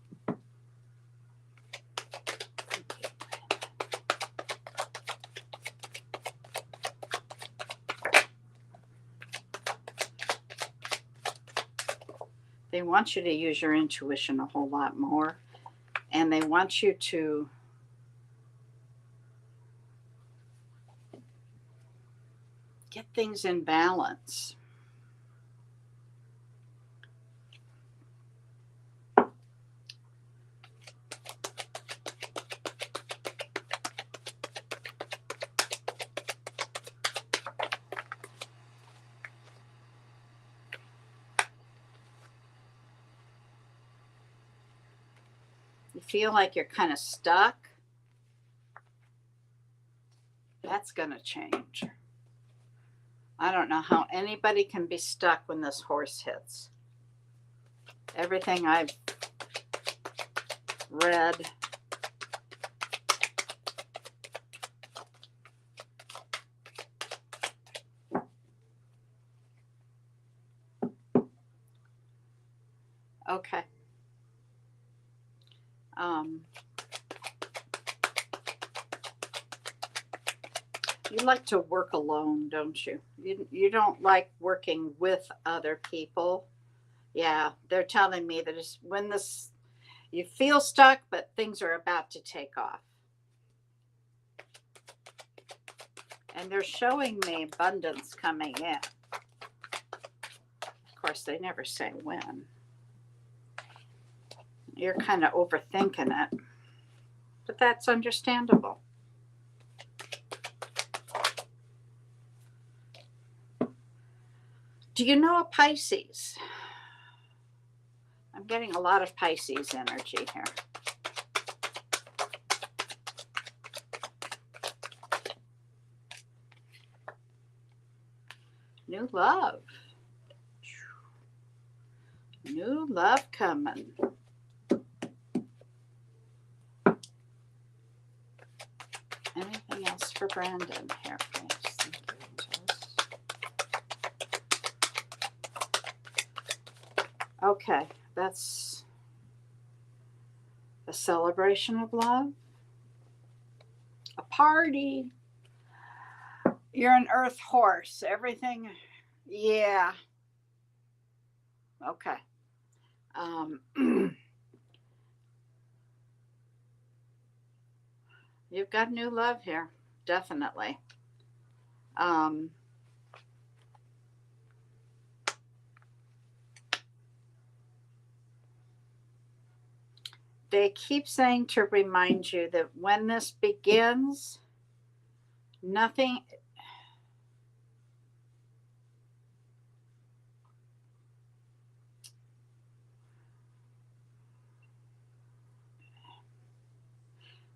They want you to use your intuition a whole lot more, and they want you to get things in balance. You feel like you're kind of stuck. That's going to change. I don't know how anybody can be stuck when this horse hits. Everything I've read. Okay. You like to work alone, don't you? You don't like working with other people. Yeah, they're telling me that it's when this you feel stuck, but things are about to take off. And they're showing me abundance coming in. Of course, they never say when. You're kind of overthinking it, but that's understandable. Do you know a Pisces? I'm getting a lot of Pisces energy here. New love. New love coming. Anything else for Brandon here, please? Thank you, angels. Okay, that's a celebration of love. A party. You're an earth horse. Everything, yeah. Okay. You've got new love here, definitely. They keep saying to remind you that when this begins, nothing.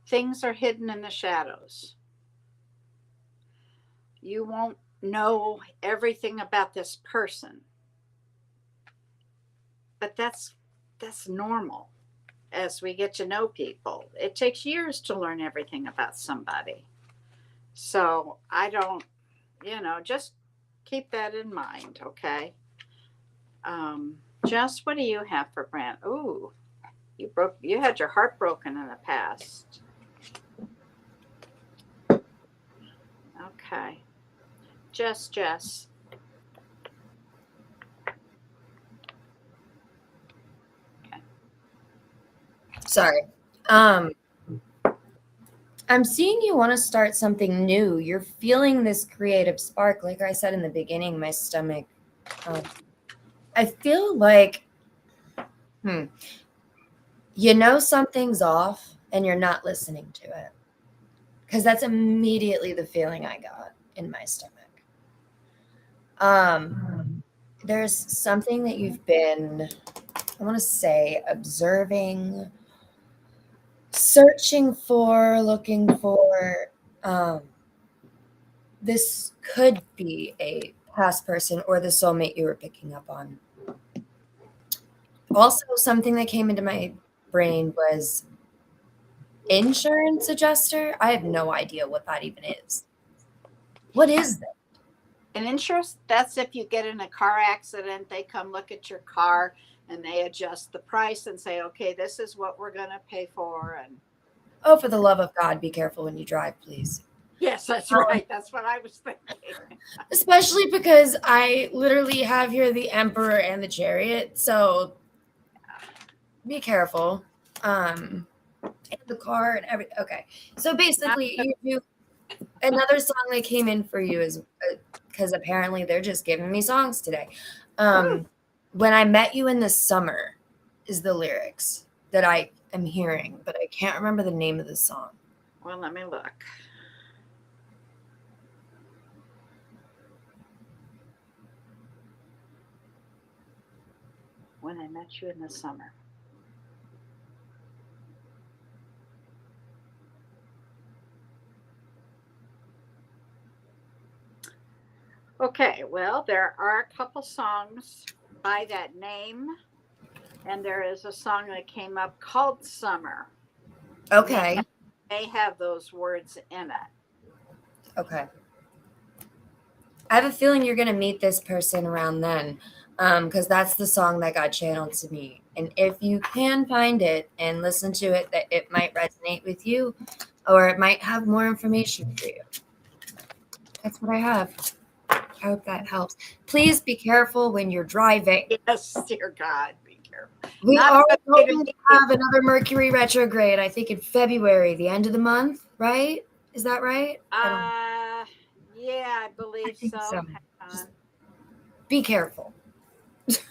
Things are hidden in the shadows. You won't know everything about this person. But that's normal as we get to know people. It takes years to learn everything about somebody. So I don't, just keep that in mind, okay? Jess, what do you have for Brand? Ooh, you had your heart broken in the past. Okay. Jess. Okay. Sorry. I'm seeing you want to start something new. You're feeling this creative spark. Like I said in the beginning, my stomach. I feel like, something's off and you're not listening to it. Because that's immediately the feeling I got in my stomach. There's something that you've been, I want to say, observing, searching for, looking for. This could be a past person or the soulmate you were picking up on. Also, something that came into my brain was insurance adjuster. I have no idea what that even is. What is that? An insurance, that's if you get in a car accident, they come look at your car and they adjust the price and say, okay, this is what we're going to pay for. And oh, for the love of God, be careful when you drive, please. Yes, that's right. That's what I was thinking. Especially because I literally have here the Emperor and the Chariot. So be careful. And the car and everything. Okay. So basically, another song that came in for you is because apparently they're just giving me songs today. When I Met You in the Summer is the lyrics that I am hearing, but I can't remember the name of the song. Well, let me look. When I Met You in the Summer. Okay, well, there are a couple songs by that name, and there is a song that came up called Summer. Okay. May have those words in it. Okay. I have a feeling you're going to meet this person around then, because that's the song that got channeled to me. And if you can find it and listen to it, that it might resonate with you, or it might have more information for you. That's what I have. I hope that helps. Please be careful when you're driving. Yes, dear God, be careful. We Not are a good way to hoping be. to have another Mercury retrograde, I think in February, the end of the month, right? Is that right? Yeah, I believe think so. so. Hang Just on. be careful. Mercury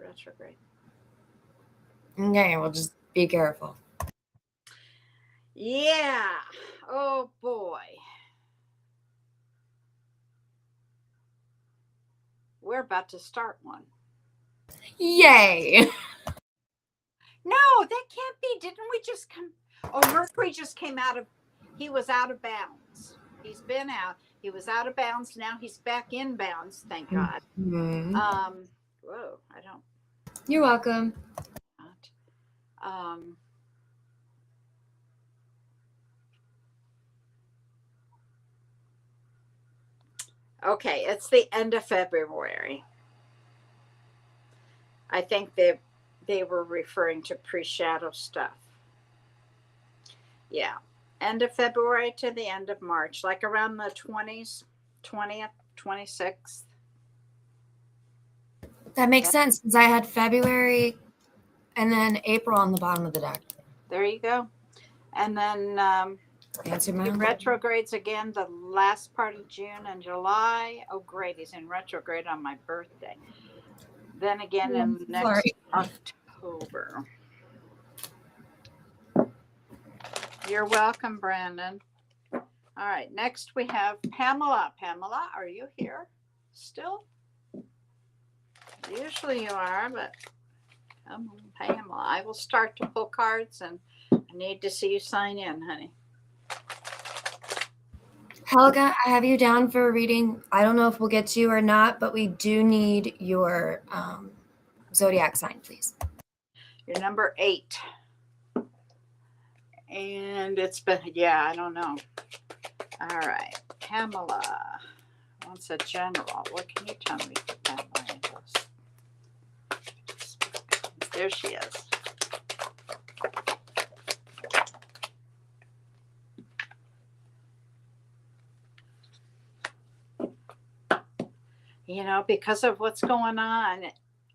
retrograde. Okay, well, just be careful. Yeah. Oh boy. We're about to start one. Yay! No, that can't be. Didn't we just come? Oh, Mercury just came out of. He was out of bounds. He's been out. He was out of bounds. Now he's back in bounds. Thank God. Mm-hmm. Whoa, I don't. You're welcome. Um. Okay, it's the end of February. I think they were referring to pre-shadow stuff. Yeah. End of February to the end of March, like around the 20th, 26th. That makes sense because I had February and then April on the bottom of the deck. There you go. And then Answer my own. retrogrades again the last part of June and July. Oh, great. He's in retrograde on my birthday. Then again in next October. You're welcome, Brandon. All right. Next we have Pamela. Pamela, are you here still? Usually you are, but come on, Pamela. I will start to pull cards, and I need to see you sign in, honey. Helga, I have you down for a reading. I don't know if we'll get to you or not, but we do need your zodiac sign, please. You're number 8. And it's been, yeah, I don't know. All right. Pamela wants a general. What can you tell me for Pamela? There she is. You know, because of what's going on,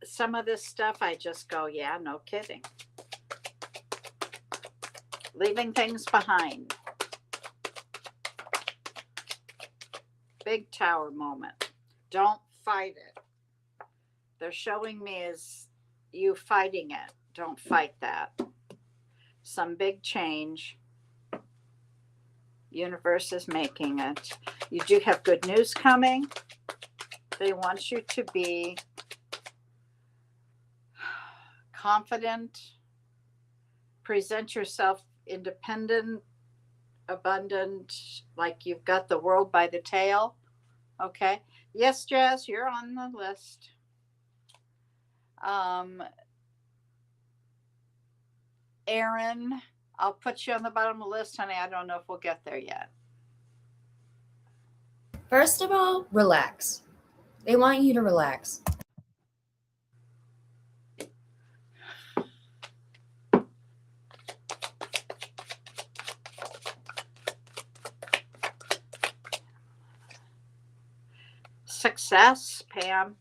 some of this stuff, I just go, yeah, no kidding. Leaving things behind. Big tower moment. Don't fight it. They're showing me as you fighting it. Don't fight that. Some big change. Universe is making it. You do have good news coming. They want you to be confident. Present yourself independent, abundant, like you've got the world by the tail. Okay. Yes, Jazz, you're on the list. Aaron, I'll put you on the bottom of the list, honey. I don't know if we'll get there yet. First of all, relax. They want you to relax. Success, Pam.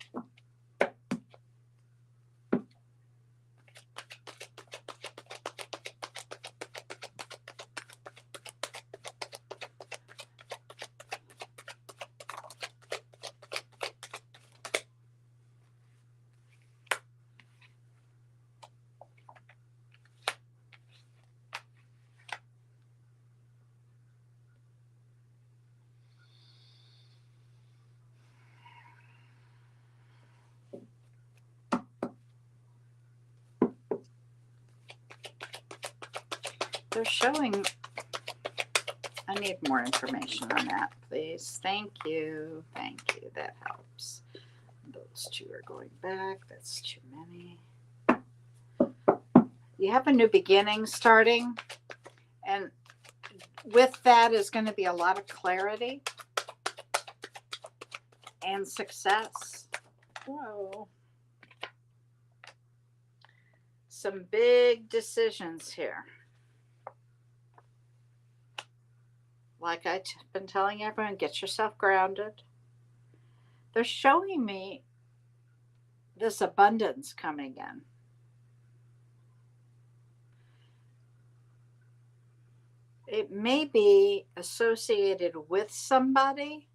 They're showing I need more information on that, please. Thank you. Thank you. That helps. Those two are going back. That's too many. You have a new beginning starting, and with that is going to be a lot of clarity and success. Whoa. Some big decisions here. Like I've been telling everyone, get yourself grounded. They're showing me this abundance coming in. It may be associated with somebody,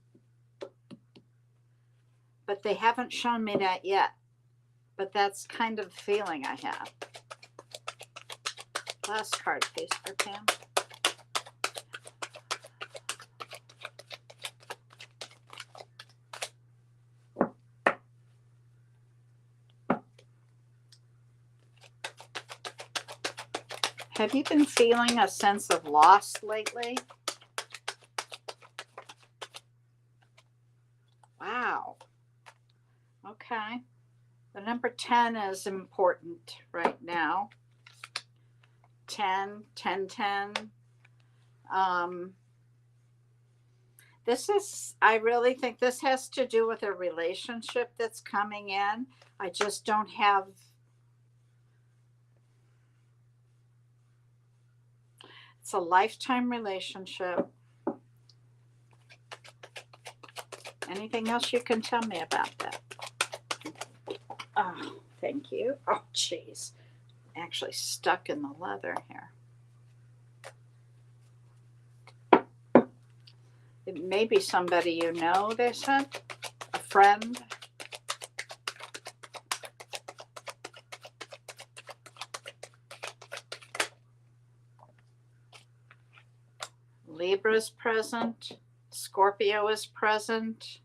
but they haven't shown me that yet. But that's kind of the feeling I have. Last card, please, for Pam. Have you been feeling a sense of loss lately? Wow. Okay. The number 10 is important right now. 10, 10, 10. I really think this has to do with a relationship that's coming in. I just don't have. It's a lifetime relationship. Anything else you can tell me about that? Oh, thank you. Oh, geez. Actually stuck in the leather here. It may be somebody you know, they said. A friend. Libra is present. Scorpio is present.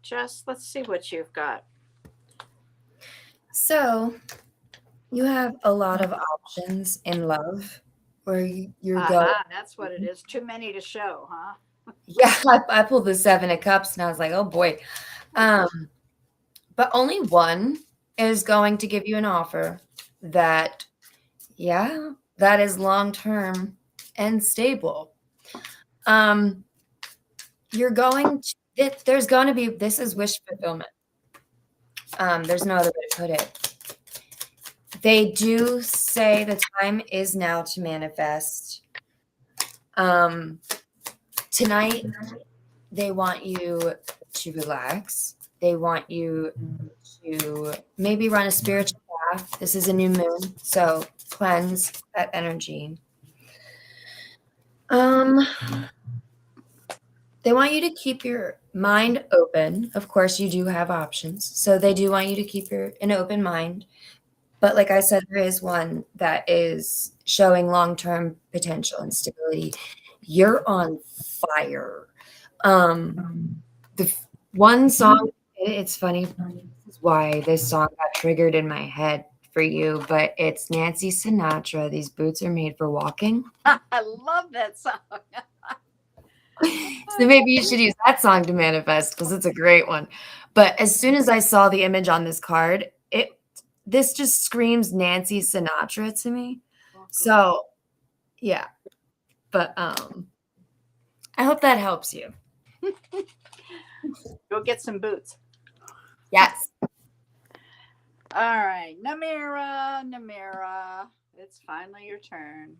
Jess, let's see what you've got. So you have a lot of options in love where you're going. That's what it is. Too many to show, huh? Yeah, I pulled the 7 of Cups and I was like, oh boy. But only one is going to give you an offer that, yeah, that is long-term and stable. You're going to, there's going to be, this is wish fulfillment. There's no other way to put it. They do say the time is now to manifest. Tonight, they want you to relax. They want you to maybe run a spiritual path. This is a new moon, so cleanse that energy. They want you to keep your mind open. Of course, you do have options. So they do want you to keep an open mind. But like I said, there is one that is showing long-term potential and stability. You're on fire. The one song, it's funny. This is why this song got triggered in my head for you, but it's Nancy Sinatra. These boots are made for walking. I love that song. So maybe you should use that song to manifest because it's a great one. But as soon as I saw the image on this card, this just screams Nancy Sinatra to me. So yeah. But I hope that helps you. Go get some boots. Yes. All right. Namira. It's finally your turn.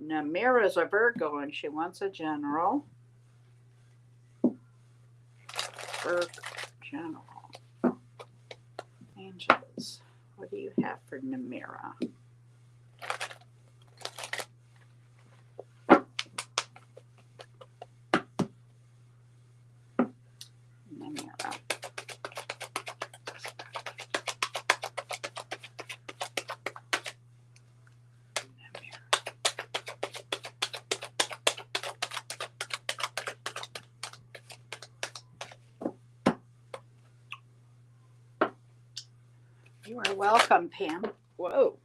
Namira's a Virgo and she wants a general. Virgo general. Angels. What do you have for Namira? Namira. You are welcome, Pam. Whoa.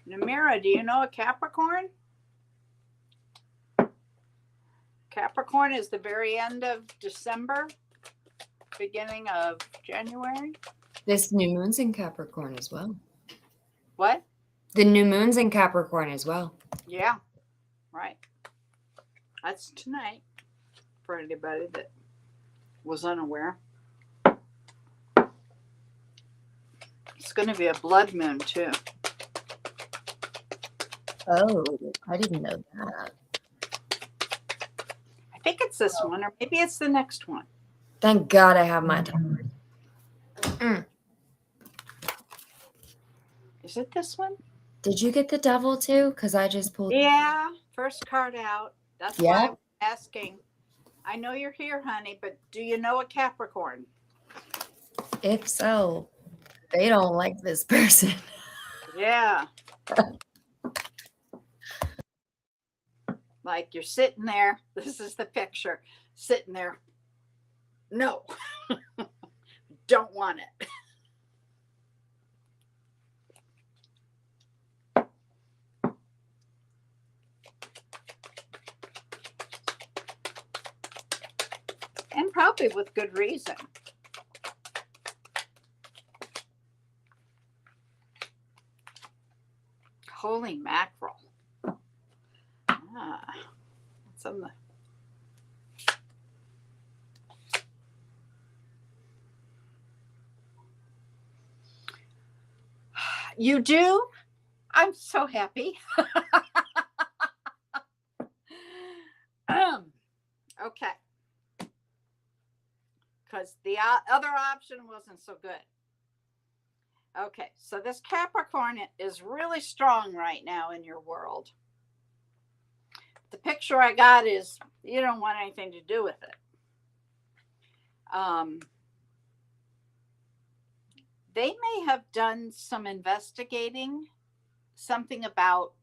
Namira, do you know a Capricorn? Capricorn is the very end of December, beginning of January. This new moon's in Capricorn as well. What? The new moon's in Capricorn as well. Yeah, right. That's tonight for anybody that was unaware. It's going to be a blood moon too. Oh, I didn't know that. I think it's this one, or maybe it's the next one. Thank God I have my time. Is it this one? Did you get the devil too? Because I just pulled. Yeah, first card out. That's why I'm asking. I know you're here, honey, but do you know a Capricorn? If so, they don't like this person. Yeah. Like you're sitting there. This is the picture. Sitting there. No. Don't want it. And probably with good reason. Holy mackerel. It's on the You do? I'm so happy. Okay. Because the other option wasn't so good. Okay, so this Capricorn is really strong right now in your world. The picture I got is you don't want anything to do with it. They may have done some investigating, something about,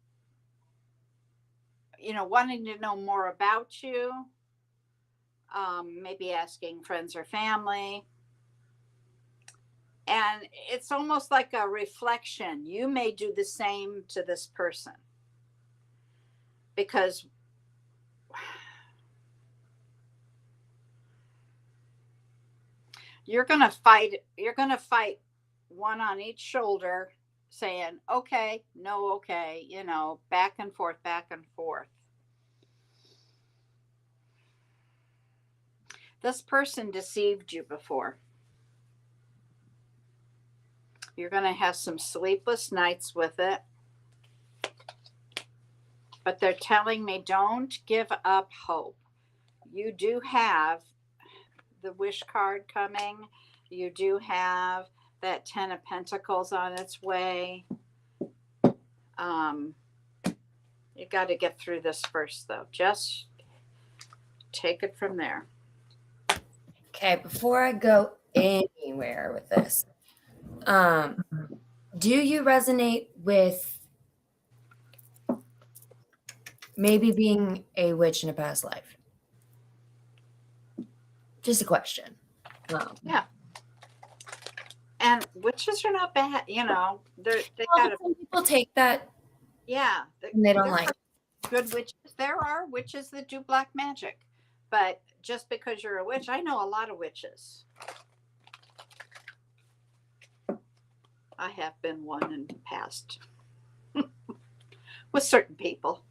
wanting to know more about you, maybe asking friends or family. And it's almost like a reflection. You may do the same to this person because you're going to fight one on each shoulder saying, okay, no, okay, back and forth, back and forth. This person deceived you before. You're going to have some sleepless nights with it. But they're telling me don't give up hope. You do have the wish card coming. You do have that 10 of Pentacles on its way. You got to get through this first, though. Just take it from there. Okay, before I go anywhere with this, do you resonate with maybe being a witch in a past life? Just a question. Yeah. And witches are not bad, they got some people take that. Yeah. And they don't like good witches. There are witches that do black magic, but just because you're a witch, I know a lot of witches. I have been one in the past with certain people.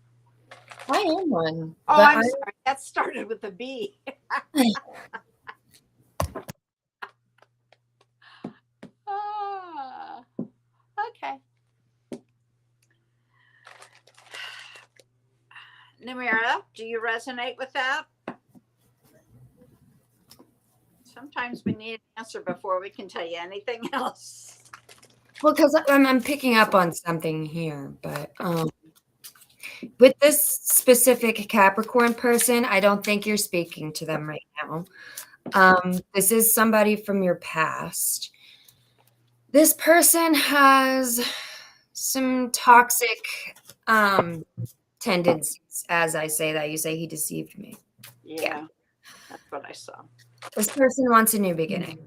I am one. Oh, I'm sorry. That started with a B. Okay. Namira, do you resonate with that? Sometimes we need an answer before we can tell you anything else. Well, because I'm picking up on something here, but with this specific Capricorn person, I don't think you're speaking to them right now. This is somebody from your past. This person has some toxic tendencies. As I say that, you say he deceived me. Yeah, that's what I saw. This person wants a new beginning.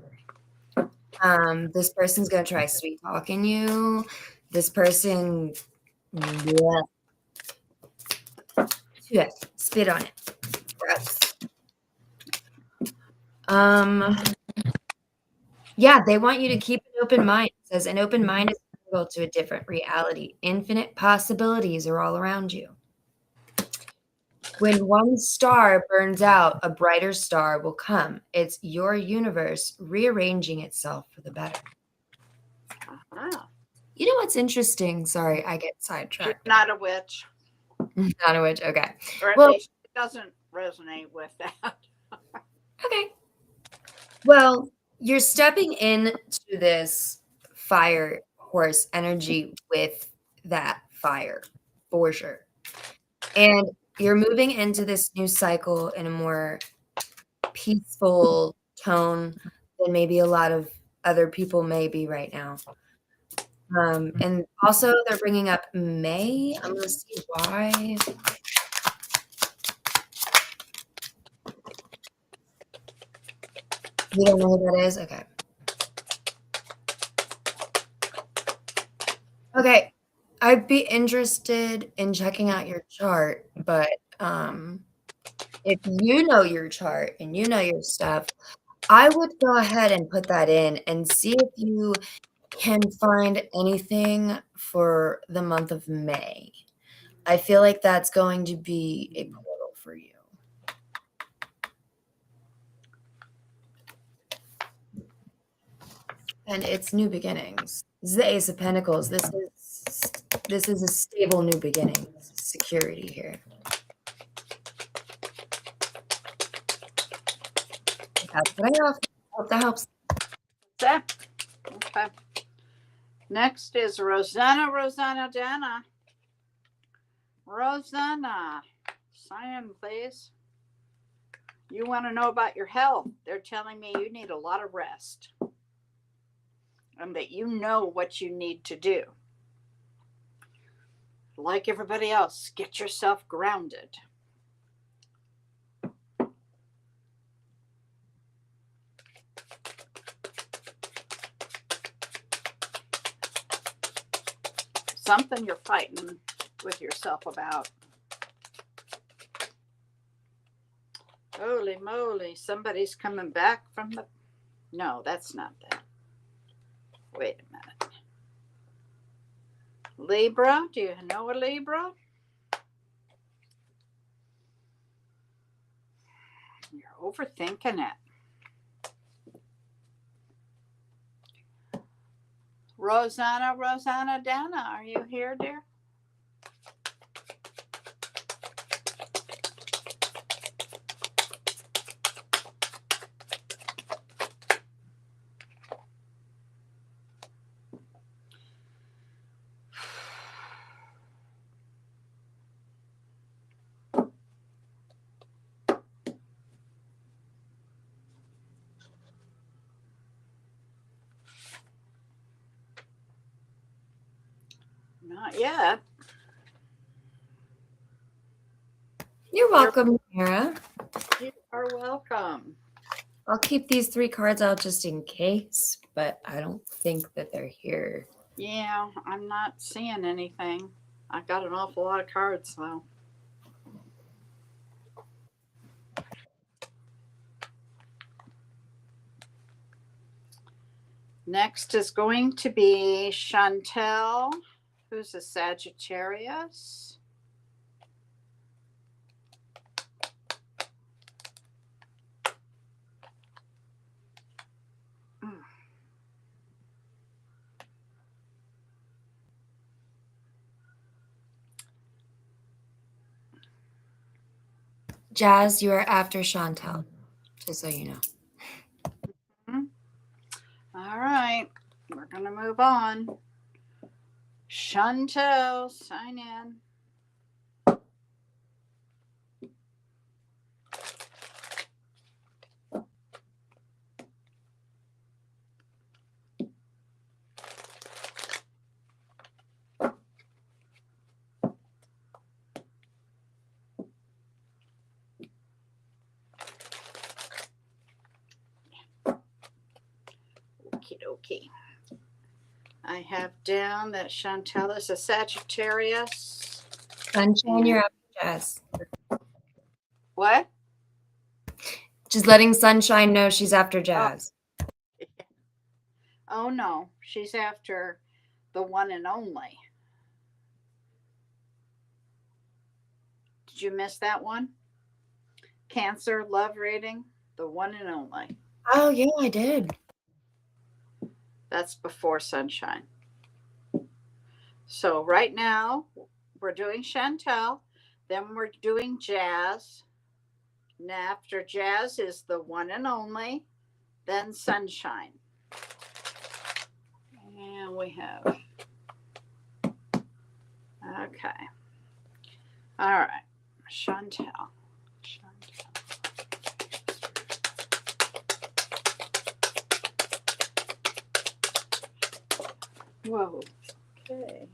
This person's gonna try sweet talking you. This person, yeah, spit on it. Gross. Yeah, they want you to keep an open mind. It says an open mind is a portal to a different reality. Infinite possibilities are all around you. When one star burns out, a brighter star will come. It's your universe rearranging itself for the better. Uh-huh. You know what's interesting? Sorry, I get She's sidetracked. not a witch, Not a witch. Okay. or at Well, least it doesn't resonate with that. okay. Well, you're stepping into this fire horse energy with that fire for sure. And you're moving into this new cycle in a more peaceful tone than maybe a lot of other people may be right now. And also, they're bringing up May. I'm going to see why. You don't know who that is? Okay. Okay. I'd be interested in checking out your chart, but if you know your chart and you know your stuff, I would go ahead and put that in and see if you can find anything for the month of May. I feel like that's going to be a portal for you. And it's new beginnings. This is the Ace of Pentacles. This is a stable new beginning. This is security here. That's what I hope that helps. That okay. Next is Rosanna Dana. Rosanna, sign in, please. You want to know about your health. They're telling me you need a lot of rest and that you know what you need to do. Like everybody else, get yourself grounded. Something you're fighting with yourself about. Holy moly, somebody's coming back from the... No, that's not that. Wait a minute. Libra, do you know a Libra? You're overthinking it. Rosanna Dana, are you here, dear? Not yet. You're welcome, Mira. You are welcome. I'll keep these 3 cards out just in case, but I don't think that they're here. Yeah, I'm not seeing anything. I got an awful lot of cards though. Next is going to be Chantel, who's a Sagittarius. Jazz, you are after Chantel, just so you know. All right, we're going to move on. Chantel, sign in. dokie. I have down that Chantel is a Sagittarius. Sunshine, you're after Jazz. What? Just letting Sunshine know she's after Jazz. Oh no, she's after the one and only. Did you miss that one? Cancer, love reading, the one and only. Oh, yeah, I did. That's before Sunshine. So right now we're doing Chantel, then we're doing Jazz. And after Jazz is the one and only, then Sunshine. And we have, okay. All right, Chantel. Whoa, okay.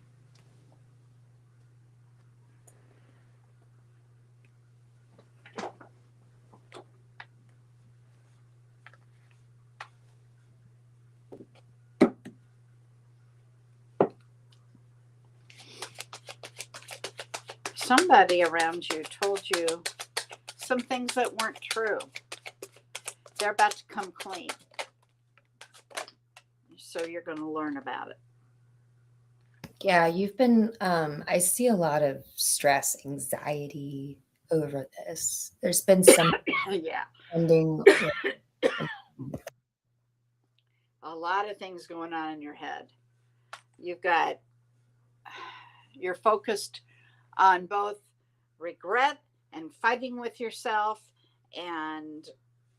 Somebody around you told you some things that weren't true. They're about to come clean. So you're going to learn about it. Yeah, you've been, I see a lot of stress, anxiety over this. There's been some Yeah. ending. A lot of things going on in your head. You're focused on both regret and fighting with yourself. And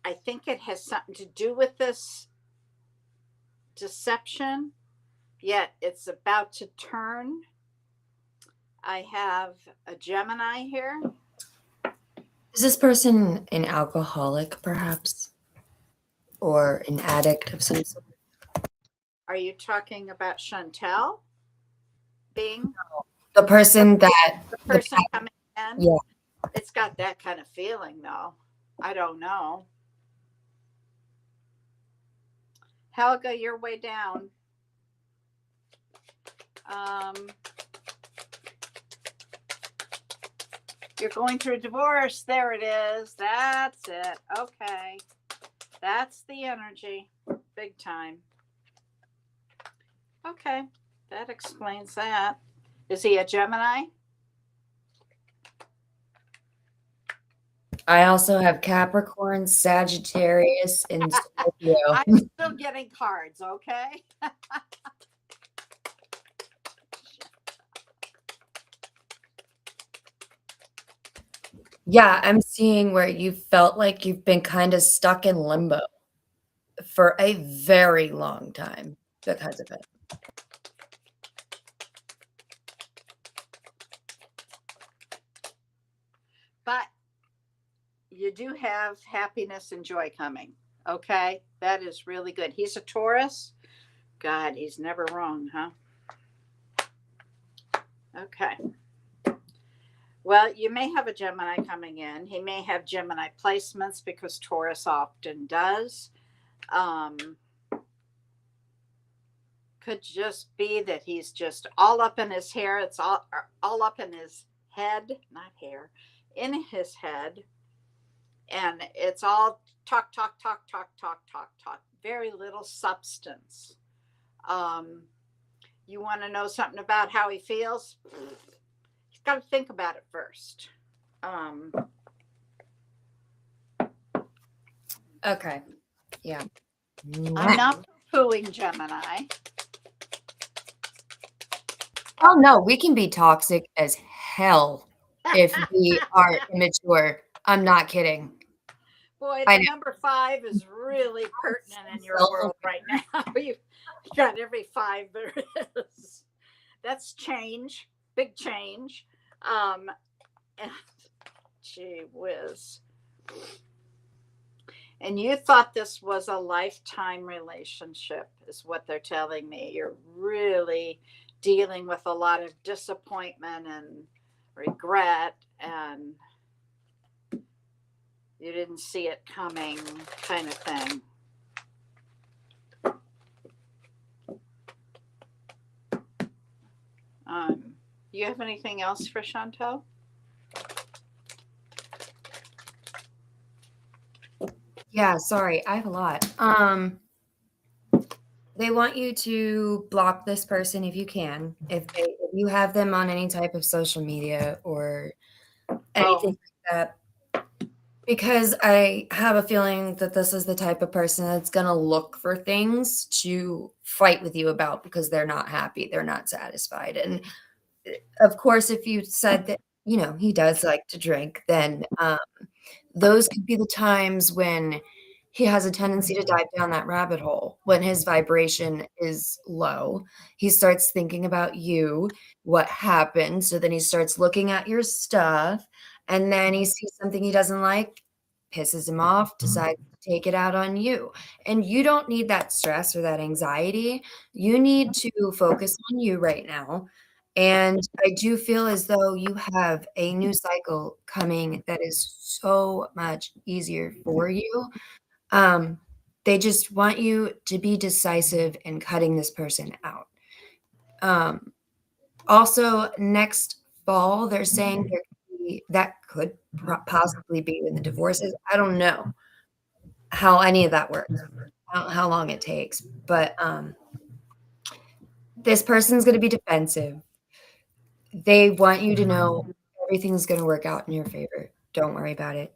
I think it has something to do with this deception, yet it's about to turn. I have a Gemini here. Is this person an alcoholic, perhaps? Or an addict of some sort? Are you talking about Chantel being The person that... the person coming in? Yeah. It's got that kind of feeling, though. I don't know. Helga, you're way down. You're going through a divorce. There it is. That's it. Okay. That's the energy. Big time. Okay. That explains that. Is he a Gemini? I also have Capricorn, Sagittarius, and Scorpio. I'm still getting cards, okay? Yeah, I'm seeing where you felt like you've been kind of stuck in limbo for a very long time because of it. But you do have happiness and joy coming, okay? That is really good. He's a Taurus. God, he's never wrong, huh? Okay. Well, you may have a Gemini coming in. He may have Gemini placements because Taurus often does. Could just be that he's just all up in his hair. It's all up in his head, not hair, in his head. And it's all talk. Very little substance. You want to know something about how he feels? He's got to think about it first. Okay. Yeah. I'm not pooing Gemini. Oh, no, we can be toxic as hell if we are immature. I'm not kidding. Boy, the number 5 is really pertinent in your world right now. You've got every 5 there is. That's change, big change. And gee whiz. And you thought this was a lifetime relationship, is what they're telling me. You're really dealing with a lot of disappointment and regret, and you didn't see it coming, kind of thing. You have anything else for Chantel? Yeah, sorry, I have a lot. They want you to block this person if you can. If you have them on any type of social media or anything like that. Because I have a feeling that this is the type of person that's gonna look for things to fight with you about because they're not happy, they're not satisfied. And of course, if you said that, he does like to drink, then those could be the times when he has a tendency to dive down that rabbit hole. When his vibration is low, he starts thinking about you, what happened. So then he starts looking at your stuff, and then he sees something he doesn't like, pisses him off, decides to take it out on you. And you don't need that stress or that anxiety. You need to focus on you right now. And I do feel as though you have a new cycle coming that is so much easier for you. They just want you to be decisive in cutting this person out. Also, next fall, they're saying that could possibly be when the divorce is. I don't know how any of that works, how long it takes, but this person's going to be defensive. They want you to know everything's going to work out in your favor. Don't worry about it.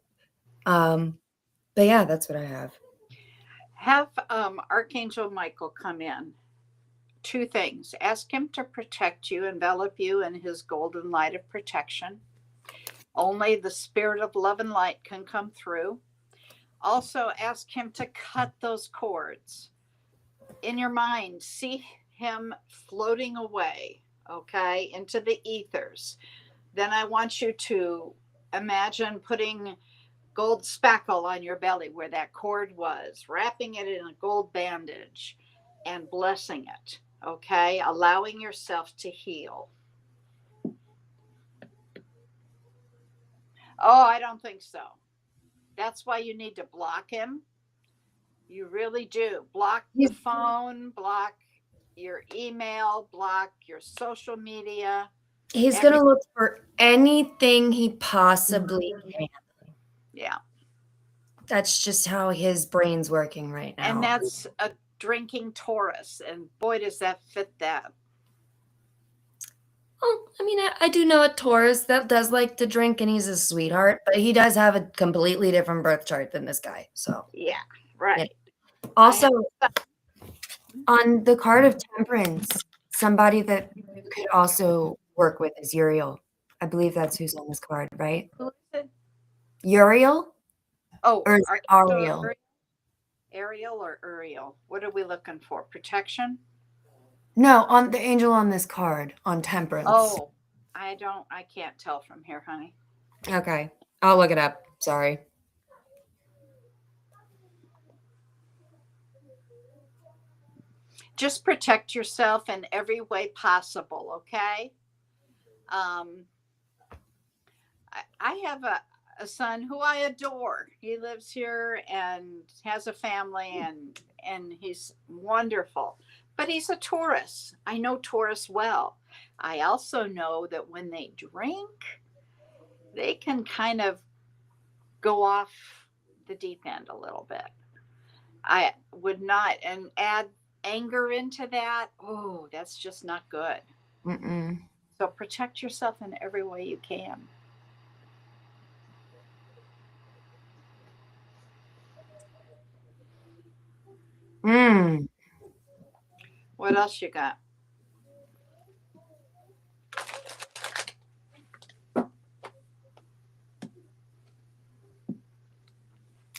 But yeah, that's what I have. Have Archangel Michael come in. 2 things. Ask him to protect you, envelop you in his golden light of protection. Only the spirit of love and light can come through. Also, ask him to cut those cords. In your mind, see him floating away, okay, into the ethers. Then I want you to imagine putting gold spackle on your belly where that cord was, wrapping it in a gold bandage and blessing it, okay, allowing yourself to heal. Oh, I don't think so. That's why you need to block him. You really do. Block the phone, block your email, block your social media. He's going to look for anything he possibly can. Yeah. That's just how his brain's working right now. And that's a drinking Taurus. And boy, does that fit that. Well, I mean, I do know a Taurus that does like to drink, and he's a sweetheart, but he does have a completely different birth chart than this guy. So yeah, right. Yeah. Also, on the card of Temperance, somebody that you could also work with is Uriel. I believe that's who's on this card, right? Who is it? Uriel? Oh, or Ariel? Ariel or Uriel? What are we looking for? Protection? No, on the angel on this card on Temperance. Oh, I can't tell from here, honey. Okay. I'll look it up. Sorry. Just protect yourself in every way possible, okay? I have a son who I adore. He lives here and has a family and he's wonderful. But he's a Taurus. I know Taurus well. I also know that when they drink, they can kind of go off the deep end a little bit. I would not, and add anger into that. Oh, that's just not good. Mm-mm. So protect yourself in every way you can. What else you got?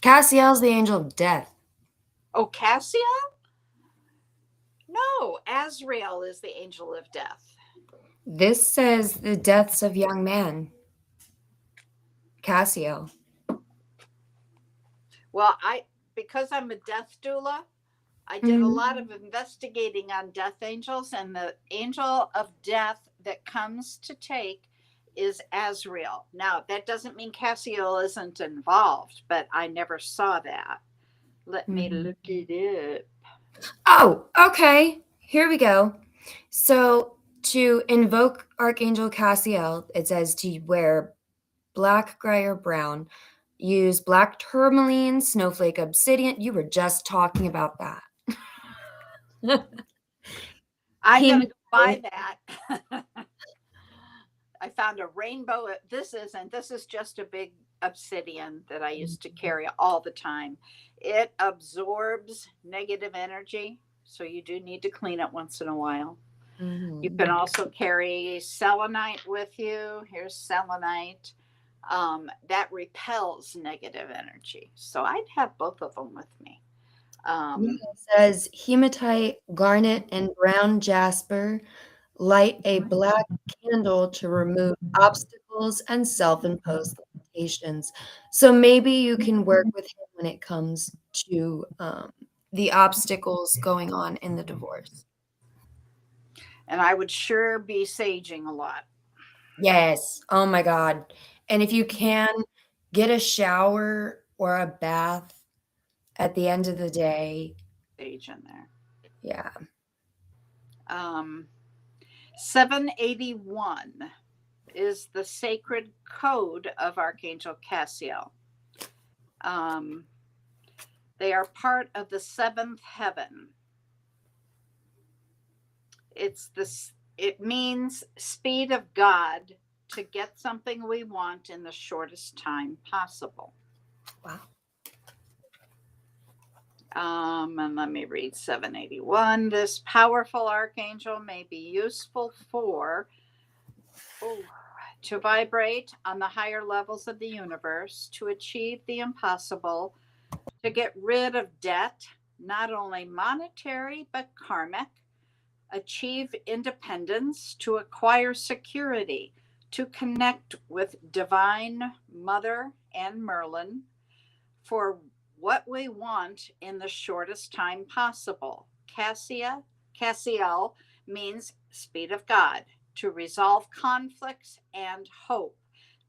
Cassiel's the angel of death. Oh, Cassiel? No, Azrael is the angel of death. This says the deaths of young man. Cassiel. Well, because I'm a death doula, I did a lot of investigating on death angels, and the angel of death that comes to take is Azrael. Now, that doesn't mean Cassiel isn't involved, but I never saw that. Let me look it up. Oh, okay. Here we go. So To invoke Archangel Cassiel, it says to wear black, gray, or brown. Use black tourmaline, snowflake, obsidian. You were just talking about that. I'm going to buy that. I found a rainbow. This is just a big obsidian that I used to carry all the time. It absorbs negative energy, so you do need to clean it once in a while. You can also carry selenite with you. Here's selenite. That repels negative energy. So I'd have both of them with me. It says hematite, garnet, and brown jasper. Light a black candle to remove obstacles and self-imposed limitations. So maybe you can work with him when it comes to the obstacles going on in the divorce. And I would sure be saging a lot. Yes. Oh my God. And if you can, get a shower or a bath at the end of the day. Sage in there. Yeah. 781 is the sacred code of Archangel Cassiel. They are part of the seventh heaven. It means speed of God to get something we want in the shortest time possible. Wow. And let me read 781. This powerful archangel may be useful to vibrate on the higher levels of the universe, to achieve the impossible, to get rid of debt, not only monetary, but karmic, achieve independence, to acquire security, to connect with Divine Mother and Merlin for what we want in the shortest time possible. Cassiel means speed of God, to resolve conflicts and hope,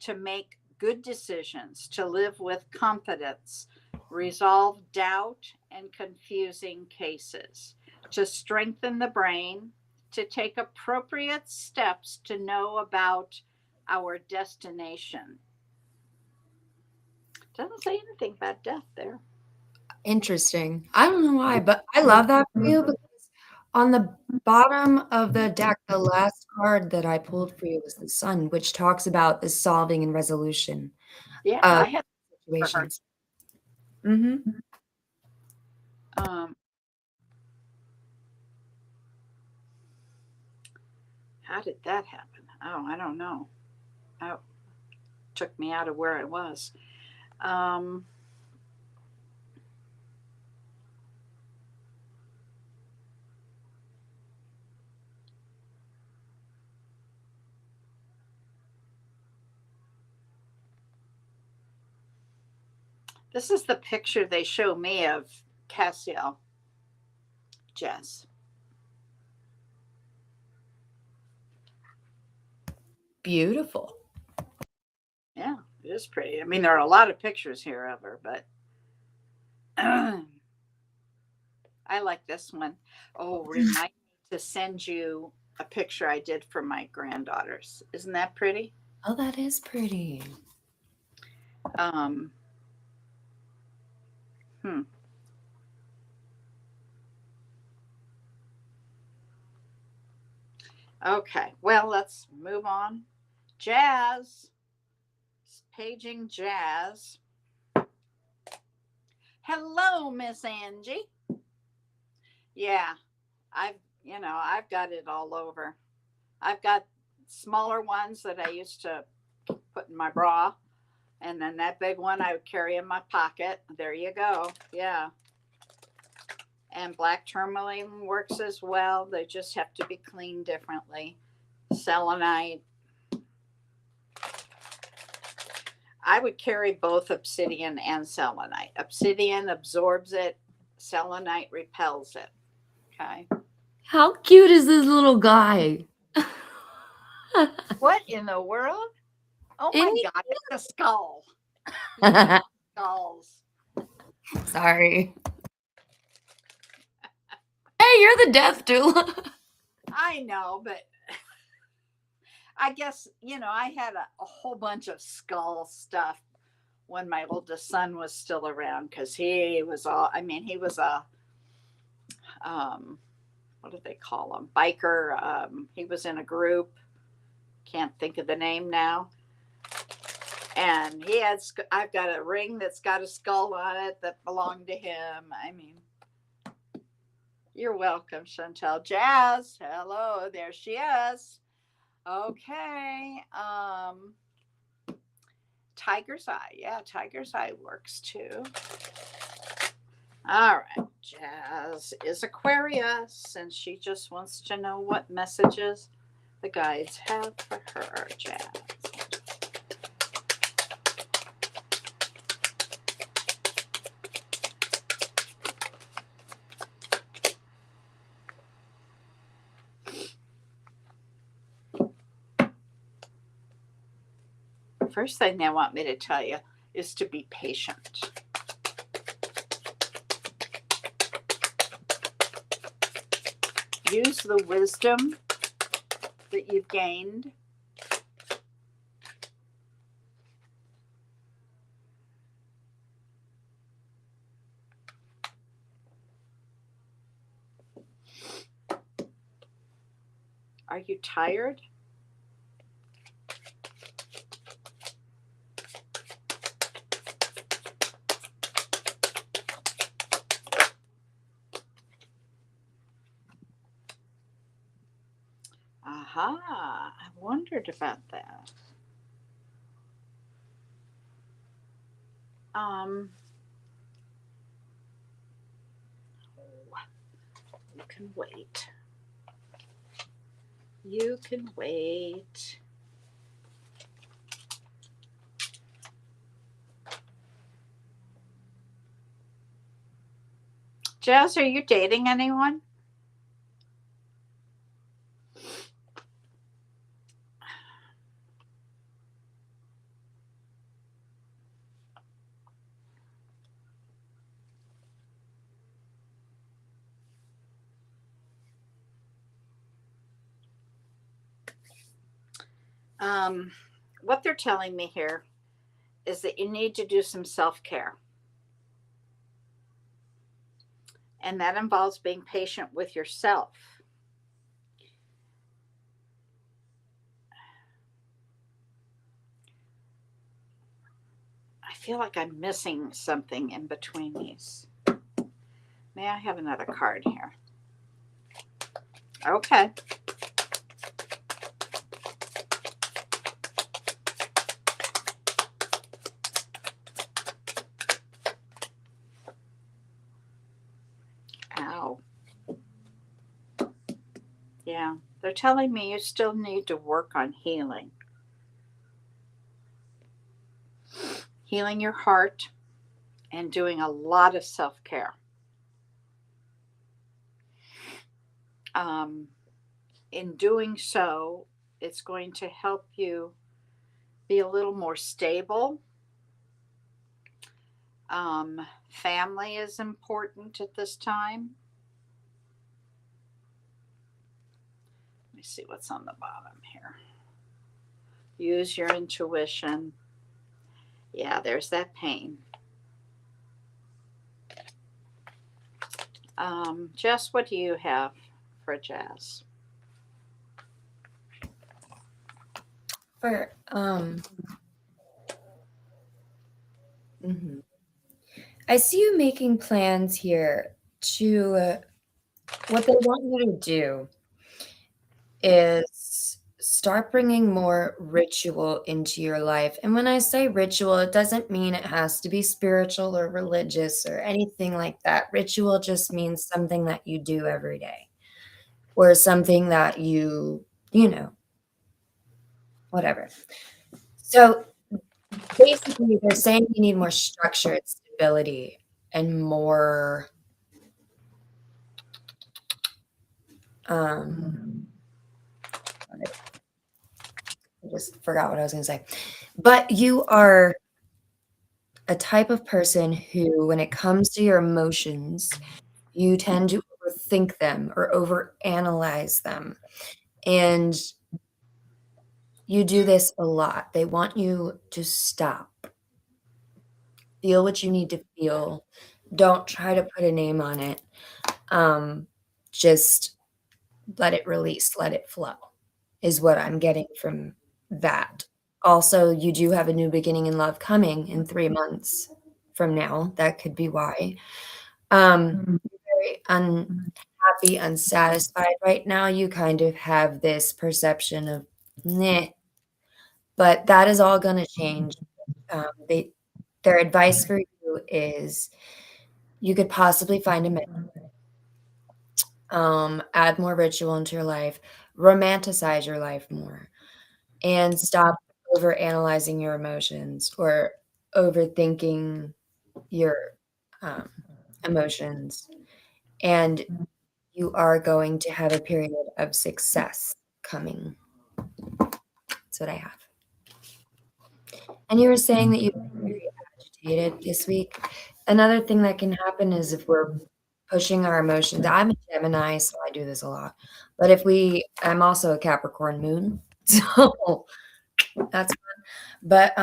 to make good decisions, to live with confidence, resolve doubt and confusing cases, to strengthen the brain, to take appropriate steps to know about our destination. Doesn't say anything about death there. Interesting. I don't know why, but I love that for you because on the bottom of the deck, the last card that I pulled for you was the Sun, which talks about the solving and resolution I had situations. How did that happen? Oh, I don't know. Oh, took me out of where I was. This is the picture they show me of Cassiel, Jess. Beautiful. Yeah, it is pretty. I mean, there are a lot of pictures here of her, but I like this one. Oh, remind me to send you a picture I did for my granddaughters. Isn't that pretty? Oh, that is pretty. Okay, well, let's move on. Jazz. Paging Jazz. Hello, Miss Angie. Yeah, I've got it all over. I've got smaller ones that I used to put in my bra, and then that big one I would carry in my pocket. There you go. Yeah. And black tourmaline works as well. They just have to be cleaned differently. Selenite. I would carry both obsidian and selenite. Obsidian absorbs it. Selenite repels it. Okay. How cute is this little guy? What in the world? Oh my God, it's a skull. Skulls. Sorry. Hey, you're the death doula. I know, but I guess, I had a whole bunch of skull stuff when my oldest son was still around because he was a, um, what do they call them? Biker. He was in a group. Can't think of the name now. And I've got a ring that's got a skull on it that belonged to him. I mean, you're welcome, Chantel. Jazz, hello, there she is. Okay. Tiger's Eye. Yeah, Tiger's Eye works too. All right. Jazz is Aquarius, and she just wants to know what messages the guides have for her. Jazz. First thing they want me to tell you is to be patient. Use the wisdom that you've gained. Are you tired? Aha, I wondered about that. You can wait. You can wait. Jazz, are you dating anyone? What they're telling me here is that you need to do some self-care. And that involves being patient with yourself. I feel like I'm missing something in between these. May I have another card here? Okay. Ow. Yeah, they're telling me you still need to work on healing. Healing your heart and doing a lot of self-care. In doing so, it's going to help you be a little more stable. Family is important at this time. Let me see what's on the bottom here. Use your intuition. Yeah, there's that pain. Jess, what do you have for Jazz? For I see you making plans here to what they want you to do is start bringing more ritual into your life. And when I say ritual, it doesn't mean it has to be spiritual or religious or anything like that. Ritual just means something that you do every day or something that whatever. So basically, they're saying you need more structure and stability and more I just forgot what I was going to say. But you are a type of person who, when it comes to your emotions, you tend to overthink them or overanalyze them. And You do this a lot. They want you to stop. Feel what you need to feel. Don't try to put a name on it. Just let it release, let it flow, is what I'm getting from that. Also, you do have a new beginning in love coming in 3 months from now. That could be why. You're very unhappy, unsatisfied right now. You kind of have this perception of, "Meh," but that is all gonna change. Their advice for you is you could possibly find a mentor, add more ritual into your life, romanticize your life more, and stop overanalyzing your emotions or overthinking your, um, emotions, and you are going to have a period of success coming. That's what I have. And you were saying that you've been very agitated this week. Another thing that can happen is if we're pushing our emotions. I'm a Gemini, so I do this a lot. But I'm also a Capricorn moon, so that's fun. But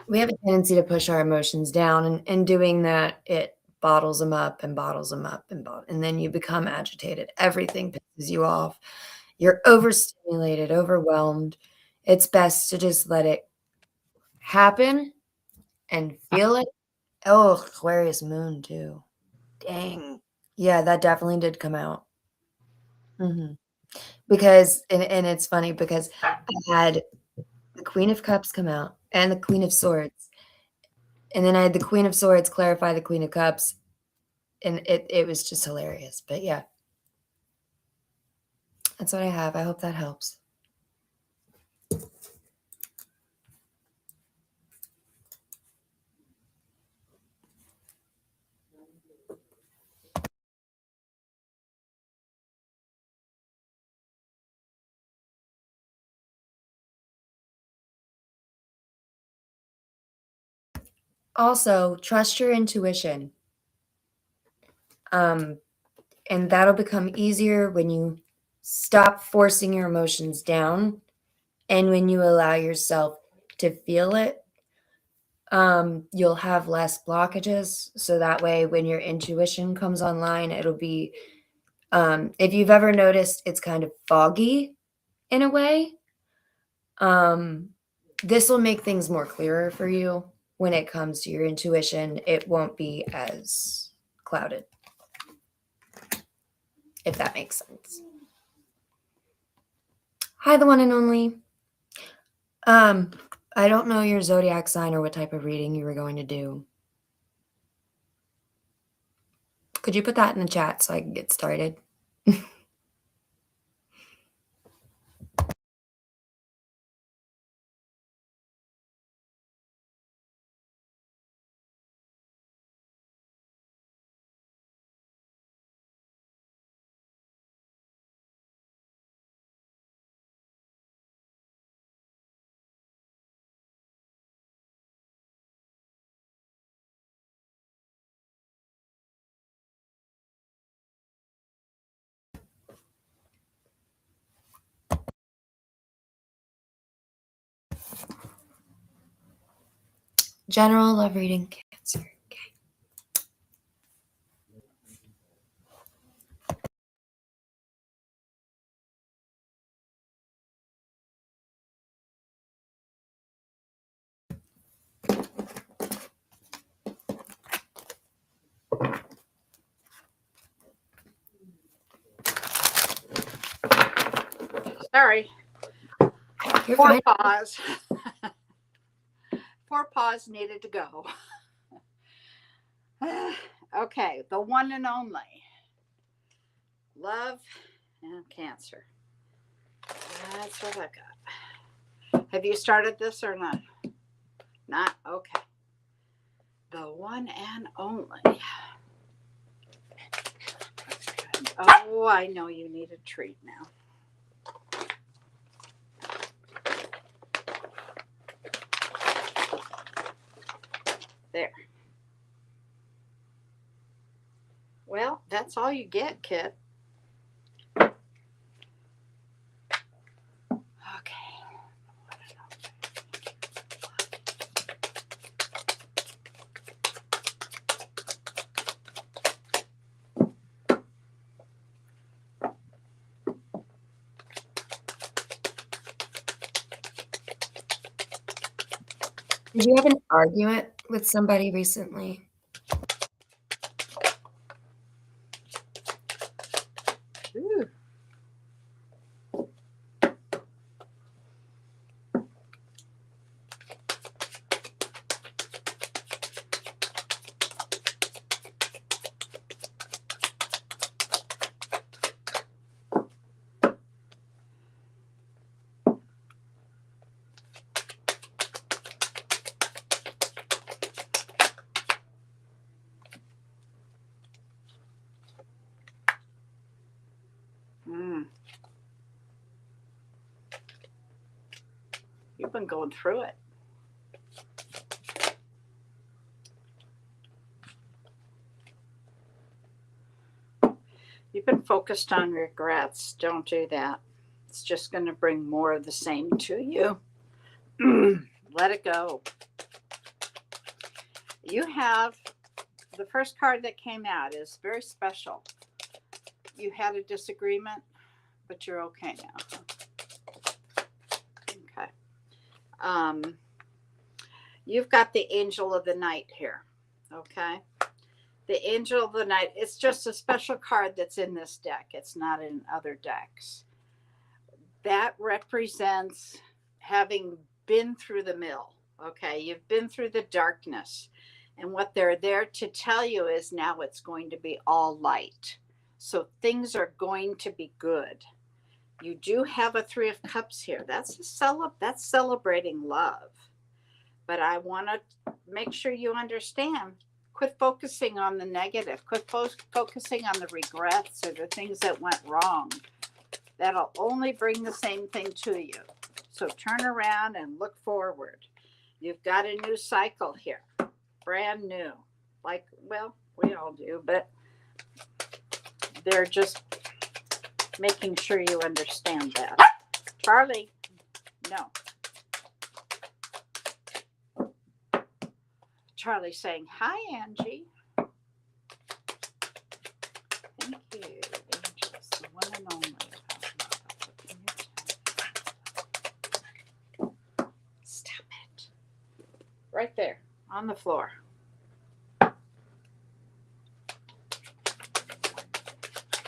we have a tendency to push our emotions down, and in doing that, it bottles them up and bottles them up and then you become agitated. Everything pisses you off. You're overstimulated, overwhelmed. It's best to just let it happen and feel it. Oh, Aquarius moon too. Dang. Yeah, that definitely did come out. Mhm. Because and it's funny because I had the Queen of Cups come out and the Queen of Swords, and then I had the Queen of Swords clarify the Queen of Cups, and it was just hilarious, but yeah. That's what I have. I hope that helps. Also, trust your intuition. Um, and that'll become easier when you stop forcing your emotions down and when you allow yourself to feel it. You'll have less blockages, so that way when your intuition comes online, it'll be, if you've ever noticed it's kind of foggy in a way, this will make things more clearer for you when it comes to your intuition. It won't be as clouded, if that makes sense. Hi, the one and only. I don't know your zodiac sign or what type of reading you were going to do. Could you put that in the chat so I can get started? General love reading, Cancer. Okay. Sorry. You're Poor fine. pause. Poor pause needed to go. Okay, the one and only. Love and Cancer. That's what I got. Have you started this or not? Not? Okay. The one and only. Oh, I know you need a treat now. There. Well, that's all you get, kid. Okay. Did you have an argument with somebody recently? Ooh. Mm. You've been going through it. You've been focused on regrets. Don't do that. It's just going to bring more of the same to you. Let it go. You have the first card that came out is very special. You had a disagreement, but you're okay now. Okay. You've got the Angel of the Night here. Okay. The Angel of the Night, it's just a special card that's in this deck. It's not in other decks. That represents having been through the mill. Okay. You've been through the darkness. And what they're there to tell you is now it's going to be all light. So things are going to be good. You do have a Three of Cups here. That's celebrating love. But I want to make sure you understand. Quit focusing on the negative. Quit focusing on the regrets or the things that went wrong. That'll only bring the same thing to you. So turn around and look forward. You've got a new cycle here. Brand new. Like, well, we all do, but they're just making sure you understand that. Charlie, no. Charlie saying, hi, Angie. Thank you, Angels, the one and only. Stop it. Right there on the floor.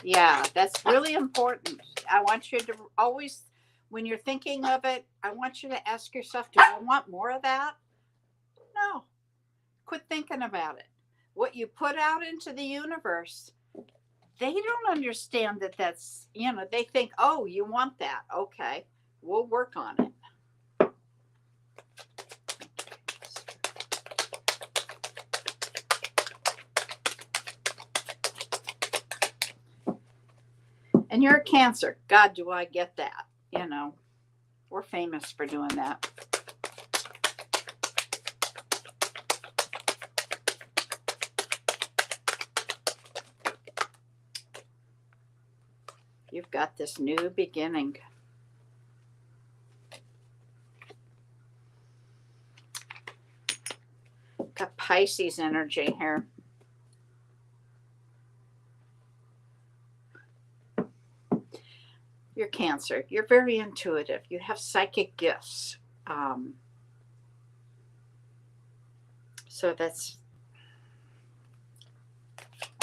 Yeah, that's really important. I want you to always, when you're thinking of it, I want you to ask yourself, do I want more of that? No. Quit thinking about it. What you put out into the universe, they don't understand that that's, they think, oh, you want that. Okay, we'll work on it. And you're a Cancer. God, do I get that? We're famous for doing that. You've got this new beginning. Got Pisces energy here. You're Cancer. You're very intuitive. You have psychic gifts. So that's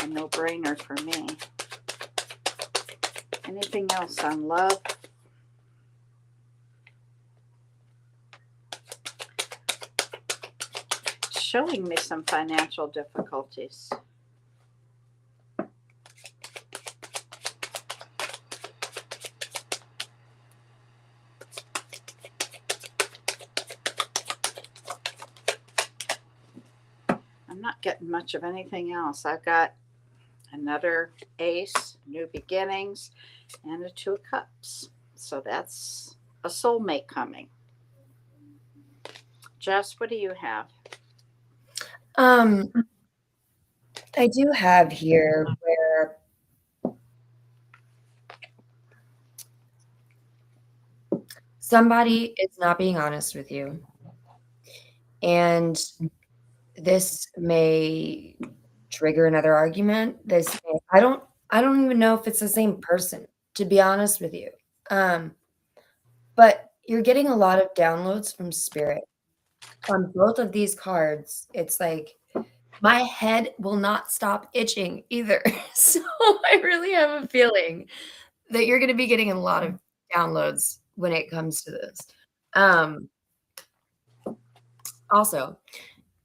a no-brainer for me. Anything else on love? Showing me some financial difficulties. I'm not getting much of anything else. I've got another Ace, new beginnings, and a Two of Cups. So that's a soulmate coming. Jess, what do you have? I do have here where somebody is not being honest with you. And this may trigger another argument. I don't even know if it's the same person, to be honest with you. But you're getting a lot of downloads from spirit. on both of these cards, it's like my head will not stop itching either. So I really have a feeling that you're gonna be getting a lot of downloads when it comes to this. Um, also,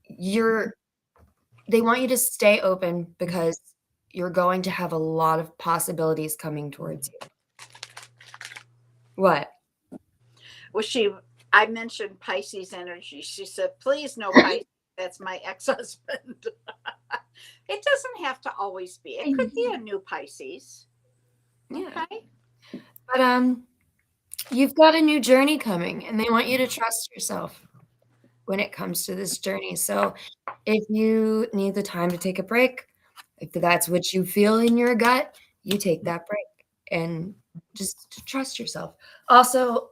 they want you to stay open because you're going to have a lot of possibilities coming towards you. What? Well, I mentioned Pisces energy. She said, please no Pisces. That's my ex-husband. It doesn't have to always be. It could be a new Pisces. Yeah. Okay. But you've got a new journey coming, and they want you to trust yourself when it comes to this journey. So if you need the time to take a break, if that's what you feel in your gut, you take that break and just trust yourself. Also,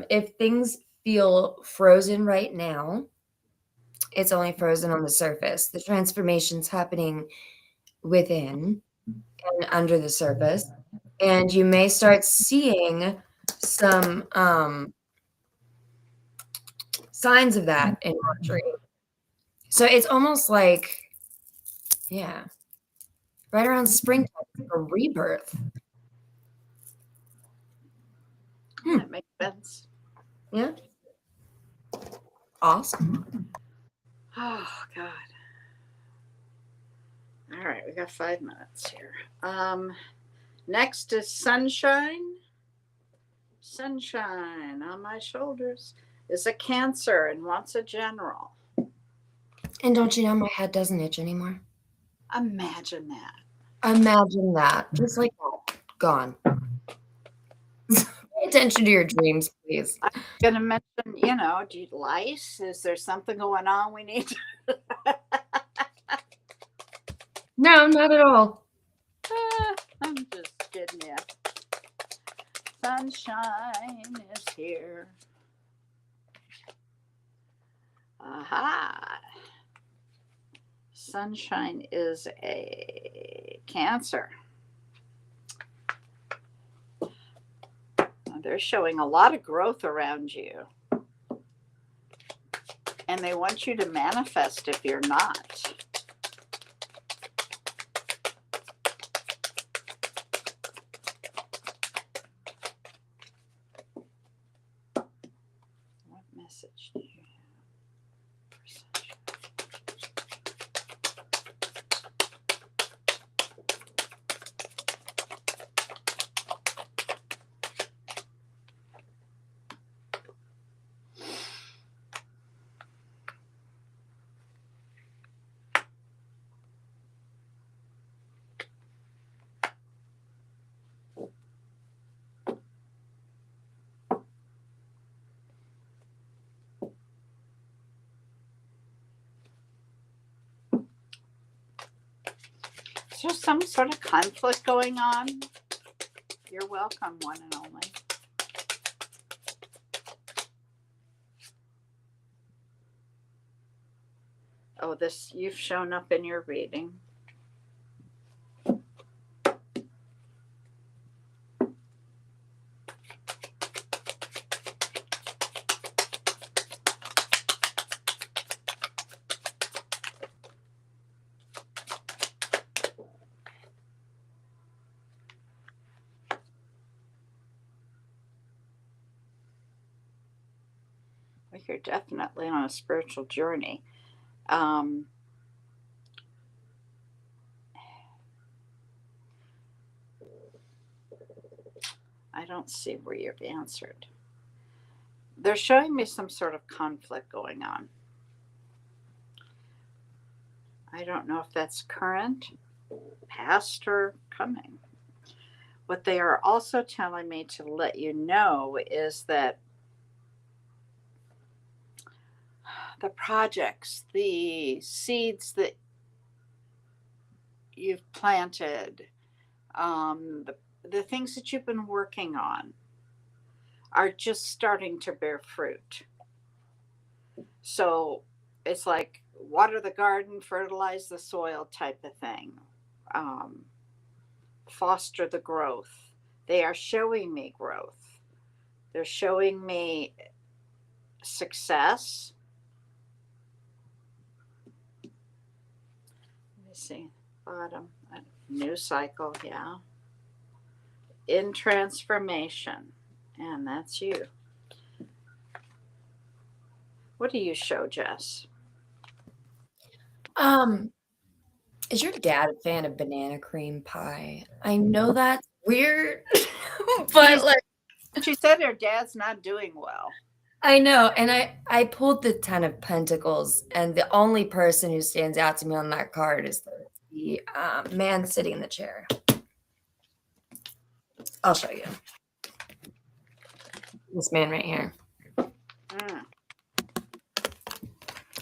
if things feel frozen right now, it's only frozen on the surface. The transformation's happening within and under the surface. And you may start seeing some signs of that in your dream. So it's almost like, yeah, right around springtime, a rebirth. That makes sense. Yeah. Awesome. Oh, God. All right, we got 5 minutes here. Next is sunshine. Sunshine on my shoulders is a Cancer and wants a general. And don't you know my head doesn't itch anymore? Imagine that. Imagine that. Just like that. Gone. Pay attention to your dreams, please. I'm going to mention, do you lice? Is there something going on we need to? No, not at all. I'm just kidding you. Sunshine is here. Aha. Sunshine is a Cancer. They're showing a lot of growth around you. And they want you to manifest if you're not. What message do you have for sunshine? Is there some sort of conflict going on? You're welcome, one and only. Oh, you've shown up in your reading. Well, you're definitely on a spiritual journey. I don't see where you've answered. They're showing me some sort of conflict going on. I don't know if that's current, past, or coming. What they are also telling me to let you know is that the projects, the seeds that you've planted, the things that you've been working on are just starting to bear fruit. So it's like water the garden, fertilize the soil type of thing. Foster the growth. They are showing me growth. They're showing me success. see, bottom, new cycle, yeah. In transformation. And that's you. What do you show, Jess? Is your dad a fan of banana cream pie? I know that's weird, but like She said her dad's not doing well. I know, and I pulled the 10 of Pentacles, and the only person who stands out to me on that card is the man sitting in the chair. I'll show you. This man right here.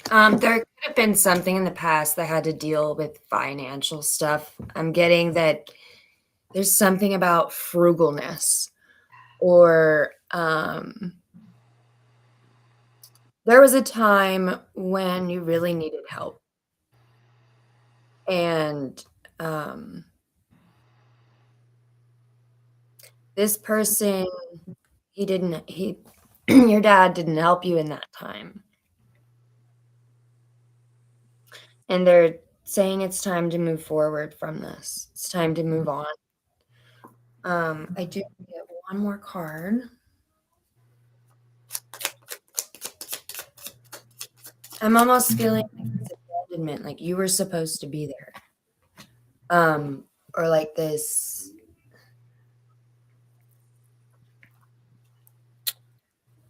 There could have been something in the past that had to deal with financial stuff. I'm getting that there's something about frugalness, or there was a time when you really needed help. And this person, your dad didn't help you in that time. And they're saying it's time to move forward from this. It's time to move on. I do get one more card. I'm almost feeling like it's abandonment, like you were supposed to be there. Or like this.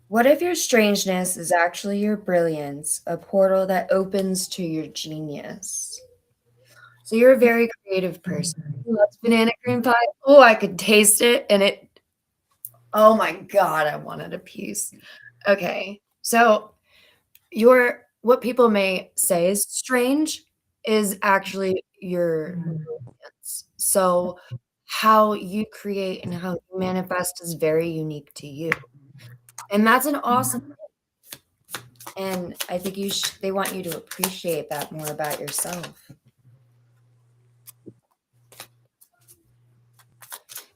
What if your strangeness is actually your brilliance, a portal that opens to your genius? So you're a very creative person who loves banana cream pie. Oh, I could taste it, and oh my God, I wanted a piece. Okay, so what people may say is strange is actually your brilliance. So how you create and how you manifest is very unique to you. And that's an awesome thing. And I think they want you to appreciate that more about yourself.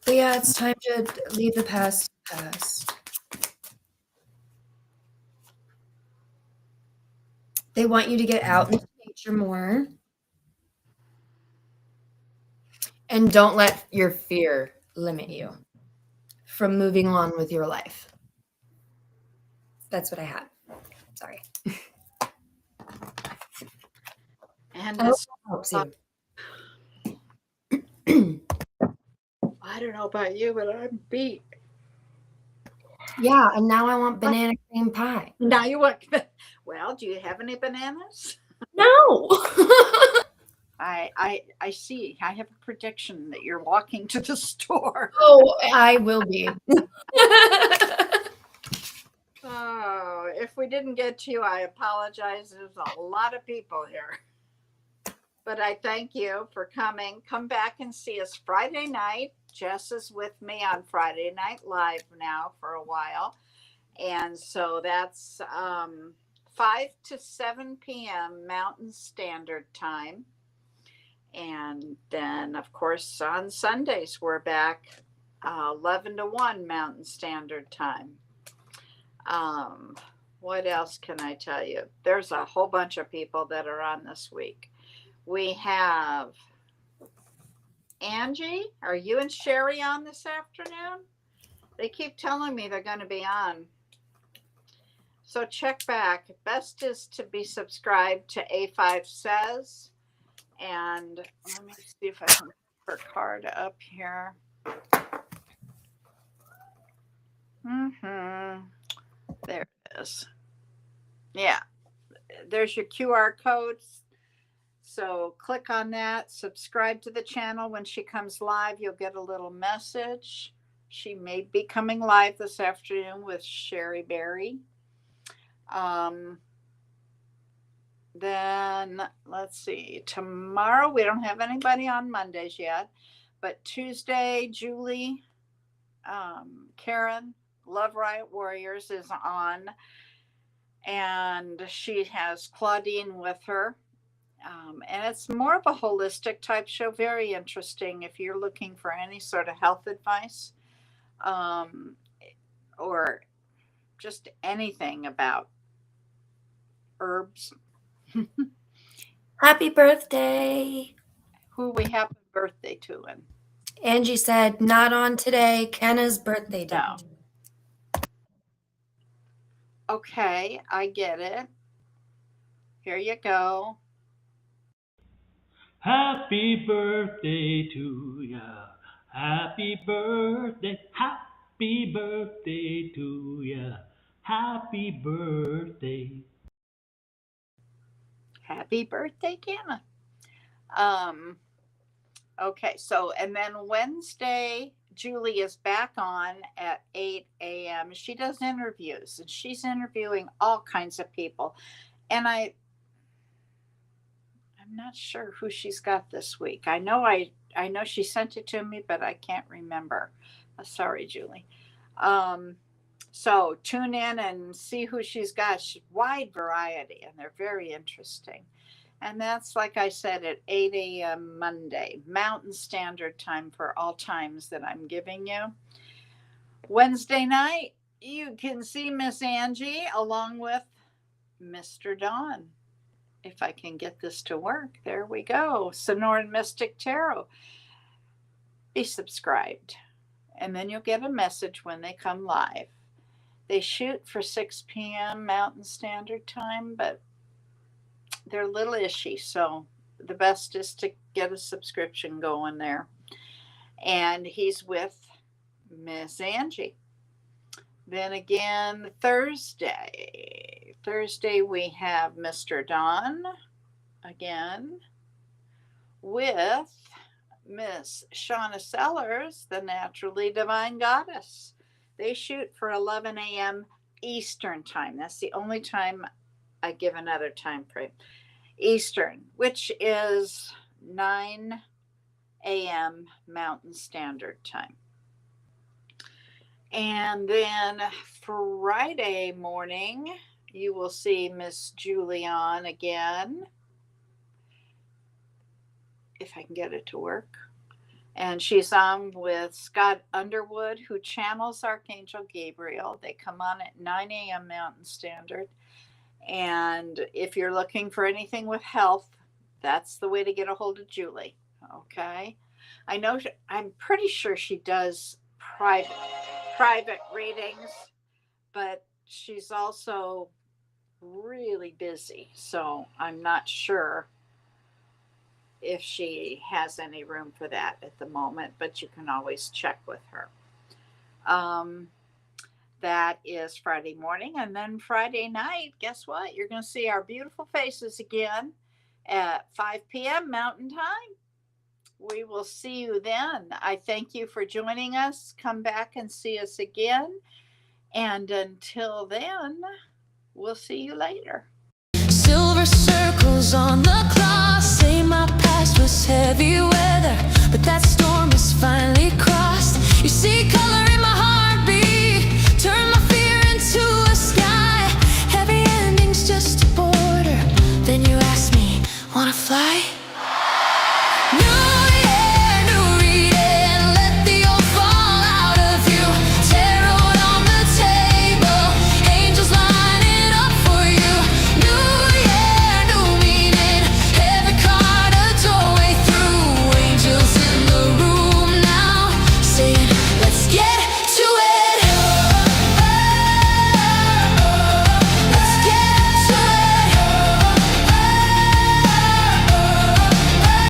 But yeah, it's time to leave the past past. They want you to get out into nature more. And don't let your fear limit you from moving on with your life. That's what I had. Sorry. And I hope that helps you. I don't know about you, but I'm beat. Yeah, and now I want banana cream pie. Now you want, well, do you have any bananas? No. I see. I have a prediction that you're walking to the store. Oh, I will be. Oh, if we didn't get to you, I apologize. There's a lot of people here. But I thank you for coming. Come back and see us Friday night. Jess is with me on Friday Night Live now for a while. And so that's 5 to 7 p.m. Mountain Standard Time. And then, of course, on Sundays, we're back 11 to 1 Mountain Standard Time. What else can I tell you? There's a whole bunch of people that are on this week. We have Angie. Are you and Sherry on this afternoon? They keep telling me they're going to be on. So check back. Best is to be subscribed to A5 Says. And let me see if I can put her card up here. There it is. Yeah. There's your QR codes. So click on that, subscribe to the channel. When she comes live, you'll get a little message. She may be coming live this afternoon with Sherry Berry. Then let's see, tomorrow we don't have anybody on Mondays yet, but Tuesday, Julie, Karen, Love Riot Warriors is on, and she has Claudine with her. And it's more of a holistic type show. Very interesting if you're looking for any sort of health advice or just anything about herbs. Happy birthday. who we happy birthday to. And Angie said, not on today. Kenna's birthday day. no. Okay, I get it. Here you go. Happy birthday to ya. Happy birthday. Happy birthday to ya. Happy birthday. Happy birthday, Kenna. Okay, so and then Wednesday, Julie is back on at 8 a.m. She does interviews and she's interviewing all kinds of people. And I'm not sure who she's got this week. I know she sent it to me, but I can't remember. Sorry, Julie. So tune in and see who she's got. Wide variety, and they're very interesting. And that's, like I said, at 8 a.m. Monday, Mountain Standard Time for all times that I'm giving you. Wednesday night, you can see Miss Angie along with Mr. Don. If I can get this to work, there we go. Sonoran Mystic Tarot. Be subscribed, and then you'll get a message when they come live. They shoot for 6 p.m. Mountain Standard Time, but they're a little ishy, so the best is to get a subscription going there. And he's with Miss Angie. Then again, Thursday we have Mr. Don again with Miss Shauna Sellers, the Naturally Divine Goddess. They shoot for 11 a.m. Eastern Time. That's the only time I give another time frame. Eastern, which is 9 a.m. Mountain Standard Time. And then Friday morning, you will see Miss Julianne again, if I can get it to work. And she's on with Scott Underwood, who channels Archangel Gabriel. They come on at 9 a.m. Mountain Standard. And if you're looking for anything with health, that's the way to get a hold of Julie. Okay. I'm pretty sure she does private readings, but she's also really busy. So I'm not sure if she has any room for that at the moment, but you can always check with her. That is Friday morning. And then Friday night, guess what? You're going to see our beautiful faces again at 5 p.m. Mountain Time. We will see you then. I thank you for joining us. Come back and see us again. And until then, we'll see you later. Silver circles on the cross say my past was heavy weather, but that storm is finally crossed. You see color in my heartbeat, turn my fear into a sky. Heavy endings, just a border. Then you ask me, wanna fly? Let's get